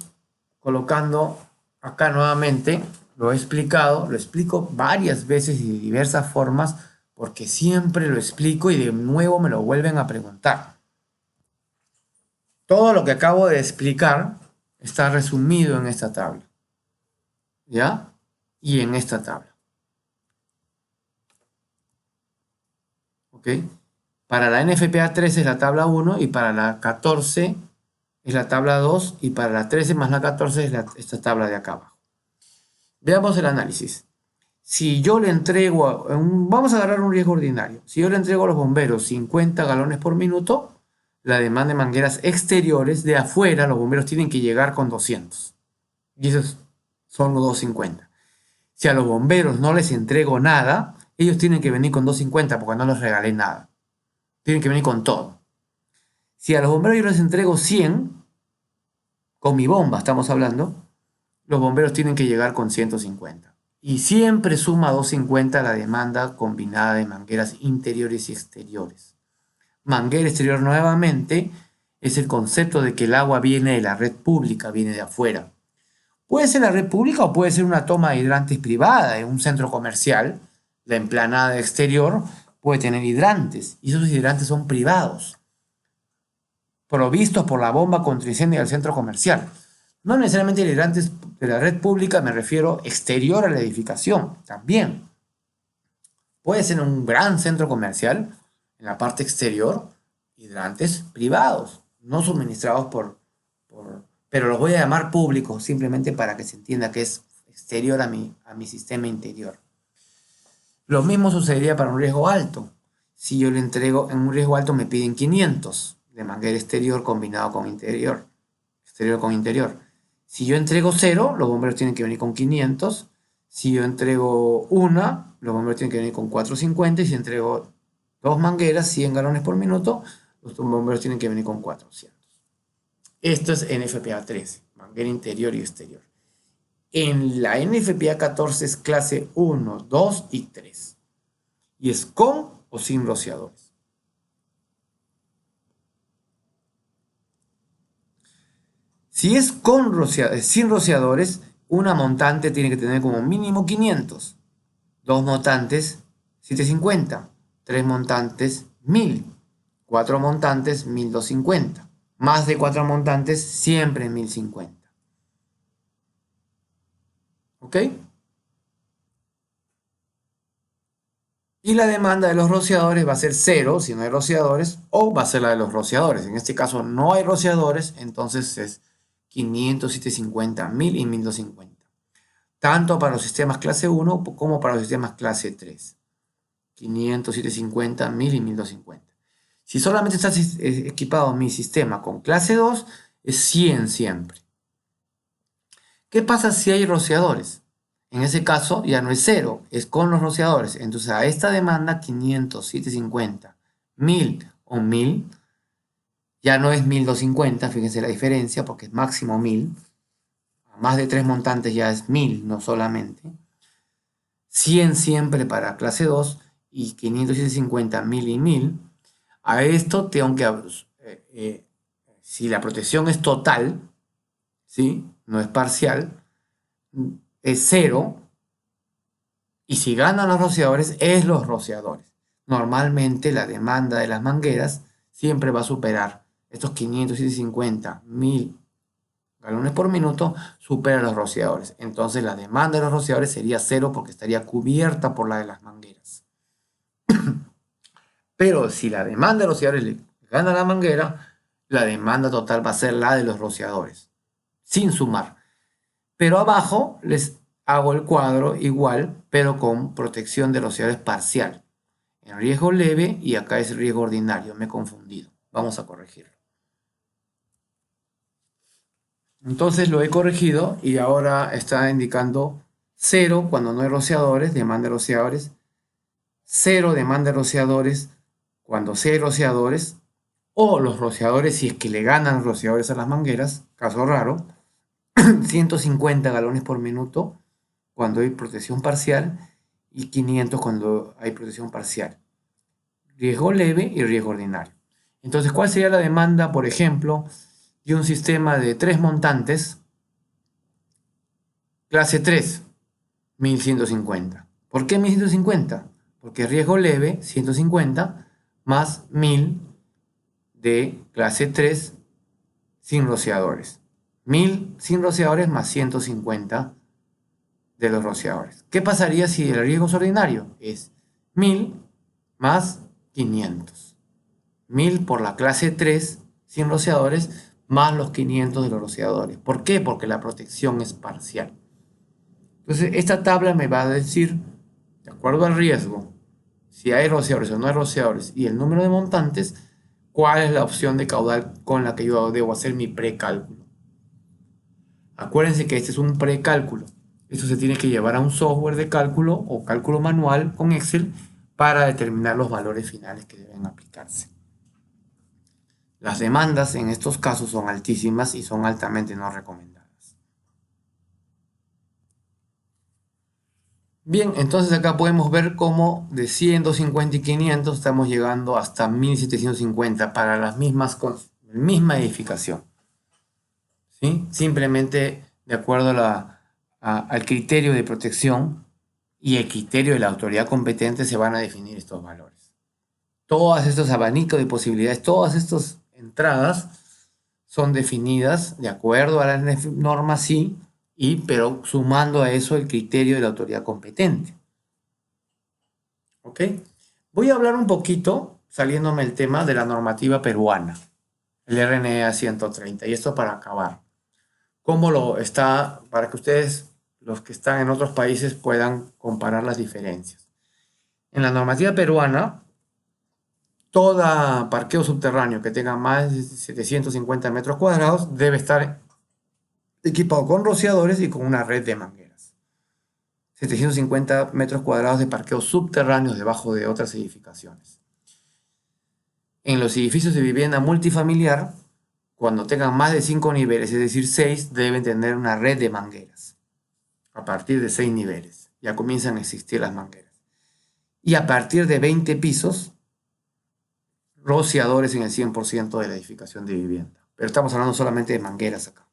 [SPEAKER 1] colocando acá nuevamente. Lo he explicado, lo explico varias veces y de diversas formas porque siempre lo explico y de nuevo me lo vuelven a preguntar. Todo lo que acabo de explicar está resumido en esta tabla. ¿Ya? Y en esta tabla. ¿Ok? Para la NFPA 13 es la tabla 1 y para la 14 es la tabla 2 y para la 13 más la 14 es esta tabla de acá abajo. Veamos el análisis. Si yo le entrego, vamos a agarrar un riesgo ordinario. Si yo le entrego a los bomberos 50 galones por minuto, la demanda de mangueras exteriores de afuera, los bomberos tienen que llegar con 200. Y esos son los 250. Si a los bomberos no les entrego nada, ellos tienen que venir con 250 porque no les regalé nada. Tienen que venir con todo. Si a los bomberos yo les entrego 100, con mi bomba estamos hablando, los bomberos tienen que llegar con 150. Y siempre suma 250 la demanda combinada de mangueras interiores y exteriores. Manguera exterior nuevamente es el concepto de que el agua viene de la red pública, viene de afuera. Puede ser la red pública o puede ser una toma de hidrantes privada en un centro comercial. La emplanada exterior puede tener hidrantes y esos hidrantes son privados, provistos por la bomba contra incendio del centro comercial. No necesariamente el hidrante de la red pública, me refiero exterior a la edificación, también. Puede ser un gran centro comercial, en la parte exterior, hidrantes privados, no suministrados pero los voy a llamar públicos simplemente para que se entienda que es exterior a mi sistema interior. Lo mismo sucedería para un riesgo alto. Si yo le entrego en un riesgo alto me piden 500 de manguera exterior combinado con interior. Exterior con interior. Si yo entrego 0, los bomberos tienen que venir con 500. Si yo entrego una, los bomberos tienen que venir con 450. Y si entrego 2 mangueras, 100 galones por minuto, los bomberos tienen que venir con 400. Esto es NFPA 13, manguera interior y exterior. En la NFPA 14 es clase 1, 2 y 3. Y es con o sin rociadores. Si es sin rociadores, una montante tiene que tener como mínimo 500. 2 montantes, 750. 3 montantes, 1000. 4 montantes, 1250. Más de 4 montantes, siempre 1050. ¿Ok? Y la demanda de los rociadores va a ser 0 si no hay rociadores, o va a ser la de los rociadores. En este caso no hay rociadores, entonces es 500, 750, 1000 y 1250. Tanto para los sistemas clase 1 como para los sistemas clase 3. 500, 750, 1000 y 1250. Si solamente está equipado mi sistema con clase 2, es 100 siempre. ¿Qué pasa si hay rociadores? En ese caso ya no es 0, es con los rociadores. Entonces a esta demanda 500, 750, 1000 o 1000, ya no es 1250, fíjense la diferencia porque es máximo 1000. Más de 3 montantes ya es 1000, no solamente. 100 siempre para clase 2 y 500, 750, 1000 y 1000. A esto tengo que Si la protección es total, ¿sí? No es parcial, es cero, y si ganan los rociadores, es los rociadores. Normalmente la demanda de las mangueras siempre va a superar estos 550, 1000 galones por minuto, supera los rociadores. Entonces la demanda de los rociadores sería cero porque estaría cubierta por la de las mangueras. Pero si la demanda de los rociadores le gana a la manguera, la demanda total va a ser la de los rociadores, sin sumar. Pero abajo les hago el cuadro igual, pero con protección de rociadores parcial. En riesgo leve y acá es riesgo ordinario, me he confundido. Vamos a corregirlo. Entonces lo he corregido y ahora está indicando 0 cuando no hay rociadores, demanda de rociadores. 0 demanda de rociadores cuando sí hay rociadores. O los rociadores si es que le ganan rociadores a las mangueras, caso raro. 150 galones por minuto cuando hay protección parcial y 500 cuando hay protección parcial. Riesgo leve y riesgo ordinario. Entonces, ¿cuál sería la demanda, por ejemplo, de un sistema de 3 montantes, clase 3, 1150? ¿Por qué 1150? Porque riesgo leve, 150, más 1000 de clase 3 sin rociadores. 1000 sin rociadores más 150 de los rociadores. ¿Qué pasaría si el riesgo es ordinario? Es 1000 más 500. 1000 por la clase 3 sin rociadores más los 500 de los rociadores. ¿Por qué? Porque la protección es parcial. Entonces, esta tabla me va a decir, de acuerdo al riesgo, si hay rociadores o no hay rociadores y el número de montantes, cuál es la opción de caudal con la que yo debo hacer mi precálculo. Acuérdense que este es un precálculo. Esto se tiene que llevar a un software de cálculo o cálculo manual con Excel para determinar los valores finales que deben aplicarse. Las demandas en estos casos son altísimas y son altamente no recomendadas. Bien, entonces acá podemos ver cómo de 100, 250 y 500 estamos llegando hasta 1750 para las misma edificación. ¿Sí? Simplemente de acuerdo al criterio de protección y el criterio de la autoridad competente se van a definir estos valores. Todos estos abanicos de posibilidades, todas estas entradas son definidas de acuerdo a las normas, sí, pero sumando a eso el criterio de la autoridad competente. ¿Ok? Voy a hablar un poquito, saliéndome el tema de la normativa peruana, el RNA 130, y esto para acabar. ¿Cómo lo está? Para que ustedes, los que están en otros países, puedan comparar las diferencias. En la normativa peruana, todo parqueo subterráneo que tenga más de 750 metros cuadrados debe estar equipado con rociadores y con una red de mangueras. 750 metros cuadrados de parqueos subterráneos debajo de otras edificaciones. En los edificios de vivienda multifamiliar, cuando tengan más de 5 niveles, es decir, 6, deben tener una red de mangueras. A partir de 6 niveles ya comienzan a existir las mangueras. Y a partir de 20 pisos, rociadores en el 100% de la edificación de vivienda. Pero estamos hablando solamente de mangueras acá.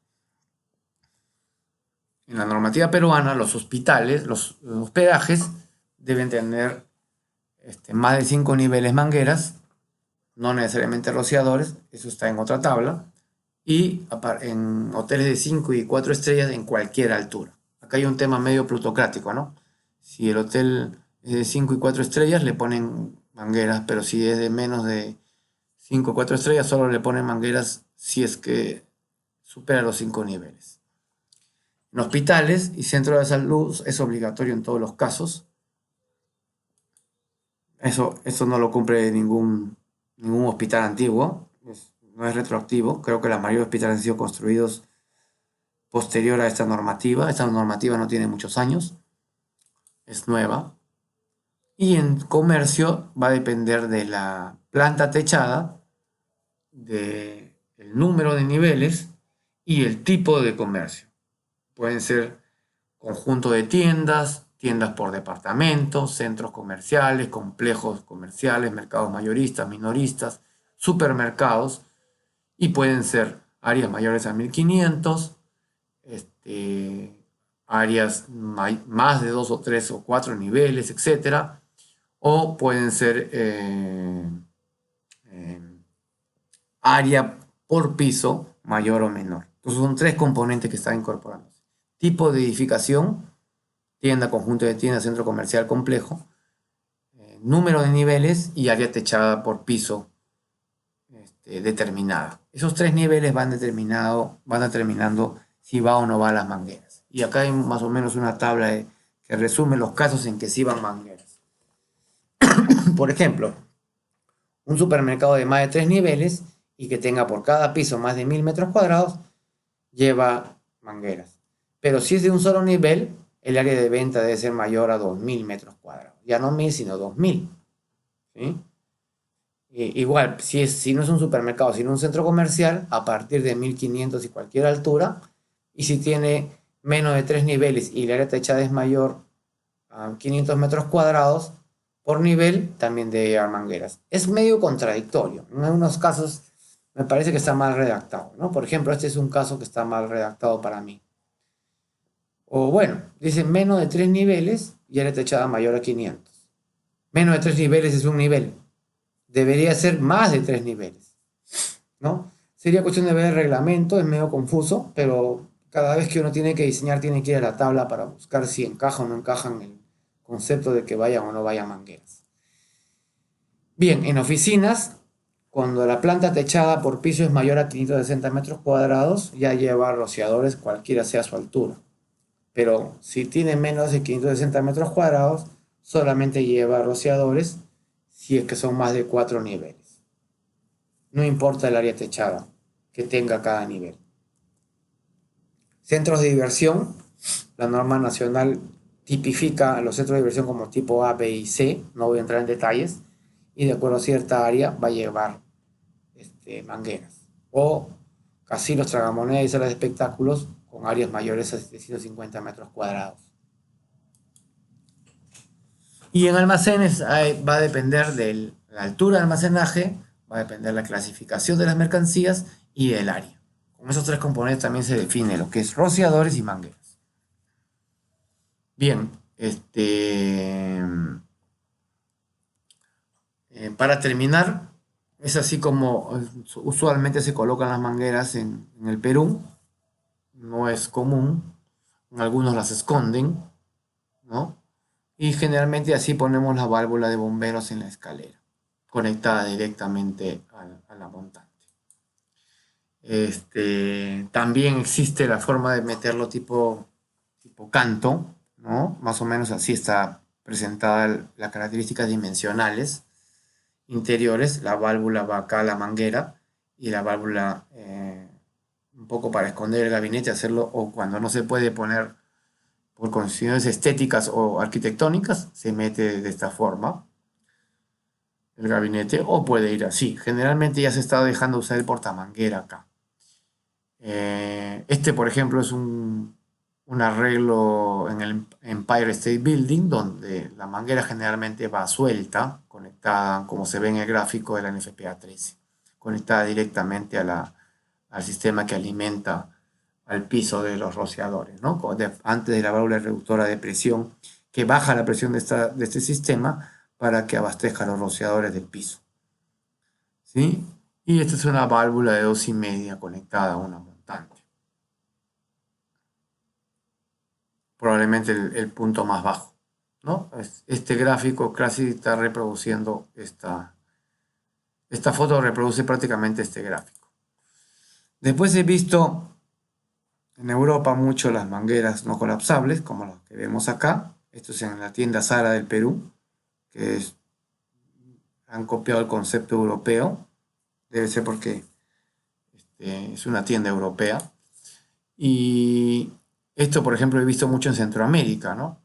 [SPEAKER 1] En la normativa peruana, los hospitales, los hospedajes, deben tener más de 5 niveles mangueras, no necesariamente rociadores, eso está en otra tabla, y en hoteles de 5 y 4 estrellas en cualquier altura. Acá hay un tema medio plutocrático, ¿no? Si el hotel es de 5 y 4 estrellas, le ponen mangueras, pero si es de menos de 5 o 4 estrellas, solo le ponen mangueras si es que supera los 5 niveles. En hospitales y centros de salud es obligatorio en todos los casos. Eso no lo cumple ningún hospital antiguo, no es retroactivo. Creo que la mayoría de hospitales han sido construidos posterior a esta normativa. Esta normativa no tiene muchos años, es nueva. Y en comercio va a depender de la planta techada, del número de niveles y el tipo de comercio. Pueden ser conjunto de tiendas, tiendas por departamento, centros comerciales, complejos comerciales, mercados mayoristas, minoristas, supermercados Y pueden ser áreas mayores a 1500, áreas más de 2 o 3 o 4 niveles, etc. O pueden ser área por piso mayor o menor. Entonces son tres componentes que están incorporándose. Tipo de edificación, tienda, conjunto de tiendas, centro comercial complejo, número de niveles y área techada por piso determinada. Esos tres niveles van determinando si va o no va a las mangueras. Y acá hay más o menos una tabla que resume los casos en que sí van mangueras. Por ejemplo, un supermercado de más de 3 niveles y que tenga por cada piso más de 1000 metros cuadrados, lleva mangueras. Pero si es de un solo nivel, el área de venta debe ser mayor a 2000 metros cuadrados. Ya no 1000, sino 2000. ¿Sí? Igual, si no es un supermercado, sino un centro comercial, a partir de 1500 y cualquier altura, y si tiene menos de 3 niveles y el área techada es mayor a 500 metros cuadrados, por nivel también debe llevar mangueras. Es medio contradictorio. En algunos casos me parece que está mal redactado, ¿no? Por ejemplo, este es un caso que está mal redactado para mí. O bueno, dice menos de 3 niveles y área techada mayor a 500. Menos de 3 niveles es un nivel. Debería ser más de 3 niveles, ¿no? Sería cuestión de ver el reglamento, es medio confuso, pero cada vez que uno tiene que diseñar, tiene que ir a la tabla para buscar si encaja o no encaja en el concepto de que vayan o no vayan mangueras. Bien, en oficinas, cuando la planta techada por piso es mayor a 560 metros cuadrados, ya lleva rociadores cualquiera sea su altura. Pero si tiene menos de 560 metros cuadrados, solamente lleva rociadores si es que son más de 4 niveles. No importa el área techada que tenga cada nivel. Centros de diversión, la norma nacional tipifica a los centros de diversión como tipo A, B y C, no voy a entrar en detalles, y de acuerdo a cierta área va a llevar mangueras. O casinos, tragamonedas y salas de espectáculos con áreas mayores a 750 metros cuadrados. Y en almacenes va a depender de la altura de almacenaje, va a depender de la clasificación de las mercancías y del área. Con esos tres componentes también se define lo que es rociadores y mangueras. Bien, para terminar, es así como usualmente se colocan las mangueras en el Perú. No es común, algunos las esconden, ¿no? Y generalmente así ponemos la válvula de bomberos en la escalera, conectada directamente a la montante. También existe la forma de meterlo tipo canto, ¿no? Más o menos así está presentada las características dimensionales interiores. La válvula va acá a la manguera y la válvula un poco para esconder el gabinete, hacerlo, o cuando no se puede poner por condiciones estéticas o arquitectónicas, se mete de esta forma el gabinete, o puede ir así. Generalmente ya se está dejando usar el portamanguera acá. Por ejemplo, es un arreglo en el Empire State Building, donde la manguera generalmente va suelta, conectada, como se ve en el gráfico de la NFPA 13, conectada directamente al sistema que alimenta al piso de los rociadores, ¿no? Antes de la válvula reductora de presión, que baja la presión de este sistema para que abastezca los rociadores del piso. ¿Sí? Y esta es una válvula de 2,5 conectada a una montante. Probablemente el punto más bajo, ¿no? Este gráfico casi está reproduciendo esta foto, reproduce prácticamente este gráfico. Después he visto en Europa mucho las mangueras no colapsables, como las que vemos acá. Esto es en la tienda Zara del Perú, que han copiado el concepto europeo. Debe ser porque es una tienda europea. Y esto, por ejemplo, he visto mucho en Centroamérica, ¿no?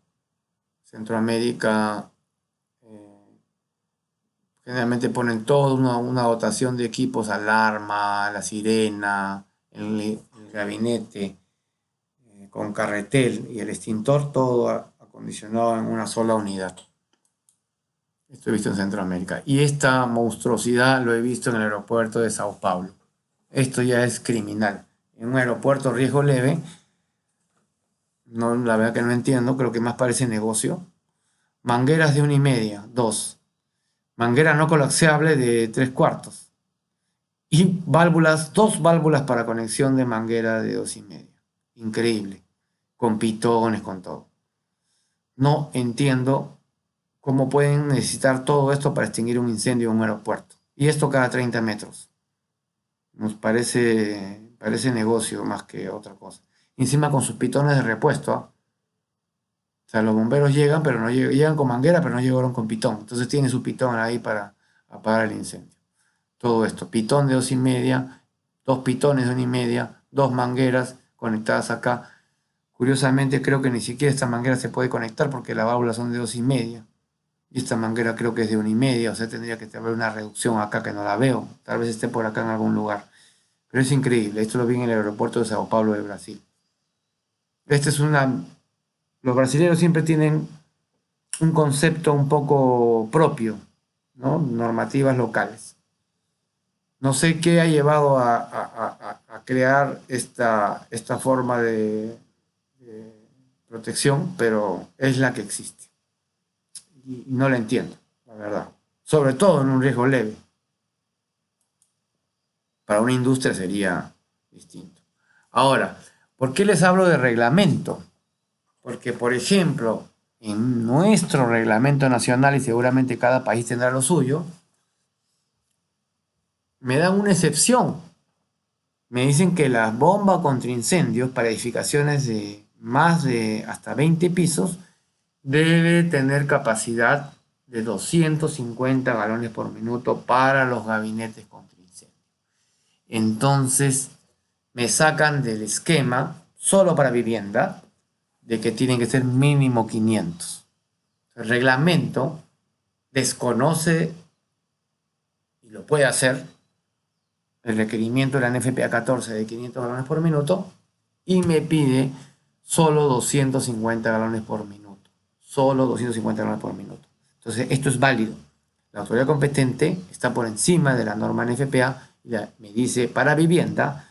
[SPEAKER 1] Centroamérica generalmente ponen toda una dotación de equipos, alarma, la sirena, el gabinete, con carretel y el extintor, todo acondicionado en una sola unidad. Esto he visto en Centroamérica. Y esta monstruosidad lo he visto en el aeropuerto de Sao Paulo, esto ya es criminal. En un aeropuerto riesgo leve, no, la verdad que no entiendo, creo que más parece negocio. Mangueras de 1,5, 2. Manguera no colapsable de 3/4. Y válvulas, 2 válvulas para conexión de manguera de 2,5. Increíble. Con pitones, con todo. No entiendo cómo pueden necesitar todo esto para extinguir un incendio en un aeropuerto. Y esto cada 30 metros. Nos parece negocio más que otra cosa. Encima con sus pitones de repuesto, ¿ah? O sea, los bomberos llegan, pero no llegan con manguera, pero no llegaron con pitón. Entonces tienen su pitón ahí para apagar el incendio. Todo esto, pitón de 2,5, 2 pitones de 1,5, 2 mangueras conectadas acá. Curiosamente creo que ni siquiera esta manguera se puede conectar porque las válvulas son de 2,5. Y esta manguera creo que es de 1,5, o sea, tendría que haber una reducción acá que no la veo. Tal vez esté por acá en algún lugar. Pero es increíble, esto lo vi en el aeropuerto de Sao Paulo de Brasil. Esta es una... Los brasileños siempre tienen un concepto un poco propio, ¿no? Normativas locales. No sé qué ha llevado a crear esta forma de protección, pero es la que existe. Y no la entiendo, la verdad. Sobre todo en un riesgo leve. Para una industria sería distinto. Ahora, ¿por qué les hablo de reglamento? Porque, por ejemplo, en nuestro reglamento nacional, y seguramente cada país tendrá lo suyo, me dan una excepción. Me dicen que la bomba contra incendios para edificaciones de más de hasta 20 pisos debe tener capacidad de 250 galones por minuto para los gabinetes contra incendios. Entonces, me sacan del esquema, solo para vivienda, de que tienen que ser mínimo 500. El reglamento desconoce, y lo puede hacer, el requerimiento de la NFPA 14 de 500 galones por minuto y me pide solo 250 galones por minuto. Solo 250 galones por minuto. Entonces, esto es válido. La autoridad competente está por encima de la norma NFPA y me dice, para vivienda,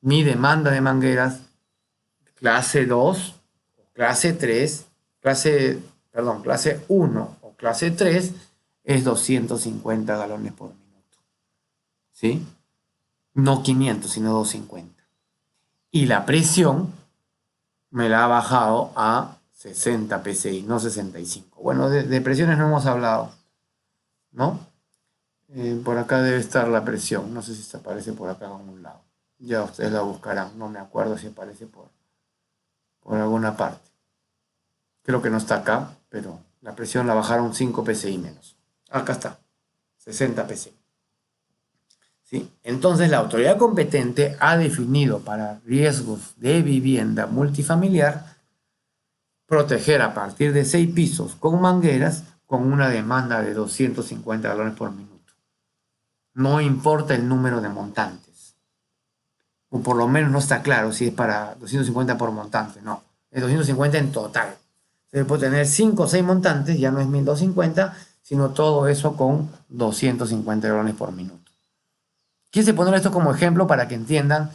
[SPEAKER 1] mi demanda de mangueras clase 2, clase 3, clase 1 o clase 3 es 250 galones por minuto. ¿Sí? No 500, sino 250. Y la presión me la ha bajado a 60 psi, no 65. Bueno, de presiones no hemos hablado, ¿no? Por acá debe estar la presión. No sé si se aparece por acá a un lado. Ya ustedes la buscarán. No me acuerdo si aparece por alguna parte. Creo que no está acá, pero la presión la bajaron 5 psi menos. Acá está, 60 psi. ¿Sí? Entonces la autoridad competente ha definido para riesgos de vivienda multifamiliar proteger a partir de 6 pisos con mangueras con una demanda de 250 galones por minuto. No importa el número de montantes. O por lo menos no está claro si es para 250 por montante. No, es 250 en total. Se puede tener 5 o 6 montantes, ya no es 1250, sino todo eso con 250 galones por minuto. Quise poner esto como ejemplo para que entiendan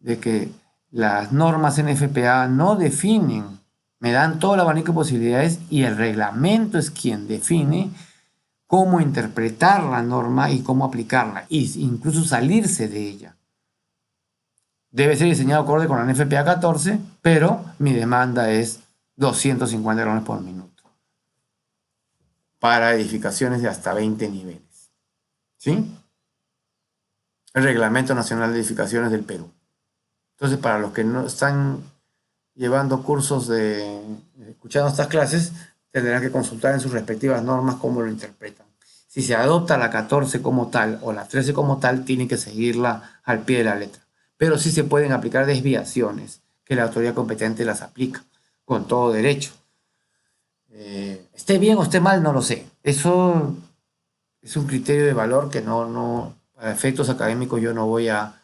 [SPEAKER 1] de que las normas NFPA no definen, me dan todo el abanico de posibilidades y el reglamento es quien define cómo interpretar la norma y cómo aplicarla, e incluso salirse de ella. Debe ser diseñado acorde con la NFPA 14, pero mi demanda es 250 galones por minuto para edificaciones de hasta 20 niveles. ¿Sí? El Reglamento Nacional de Edificaciones del Perú. Entonces, para los que no están llevando cursos escuchando estas clases, tendrán que consultar en sus respectivas normas cómo lo interpretan. Si se adopta la 14 como tal o la 13 como tal, tienen que seguirla al pie de la letra. Pero sí se pueden aplicar desviaciones, que la autoridad competente las aplica, con todo derecho. Esté bien o esté mal, no lo sé. Eso es un criterio de valor que a efectos académicos yo no voy a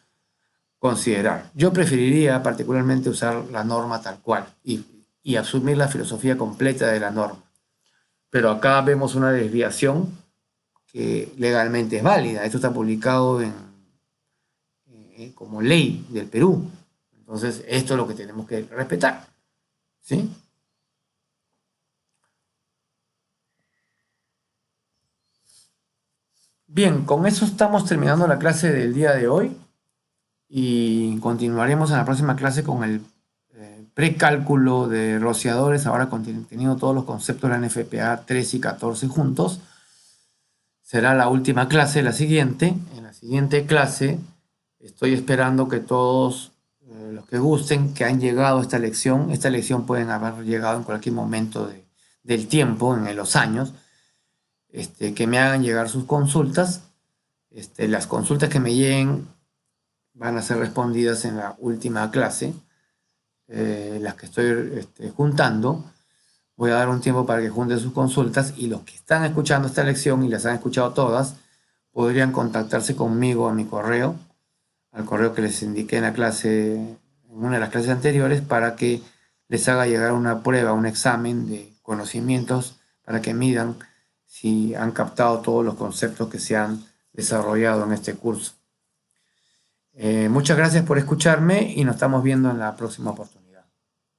[SPEAKER 1] considerar. Yo preferiría particularmente usar la norma tal cual y asumir la filosofía completa de la norma. Pero acá vemos una desviación que legalmente es válida. Esto está publicado como ley del Perú. Entonces, esto es lo que tenemos que respetar, ¿sí? Bien, con eso estamos terminando la clase del día de hoy y continuaremos en la próxima clase con el precálculo de rociadores, ahora teniendo todos los conceptos de la NFPA 3 y 14 juntos. Será la última clase, la siguiente. En la siguiente clase estoy esperando que todos los que gusten, que han llegado a esta lección pueden haber llegado en cualquier momento del tiempo, en los años, que me hagan llegar sus consultas. Las consultas que me lleguen van a ser respondidas en la última clase, las que estoy juntando. Voy a dar un tiempo para que junten sus consultas y los que están escuchando esta lección y las han escuchado todas, podrían contactarse conmigo a mi correo, al correo que les indiqué en la clase, en una de las clases anteriores, para que les haga llegar una prueba, un examen de conocimientos para que midan si han captado todos los conceptos que se han desarrollado en este curso. Muchas gracias por escucharme y nos estamos viendo en la próxima oportunidad.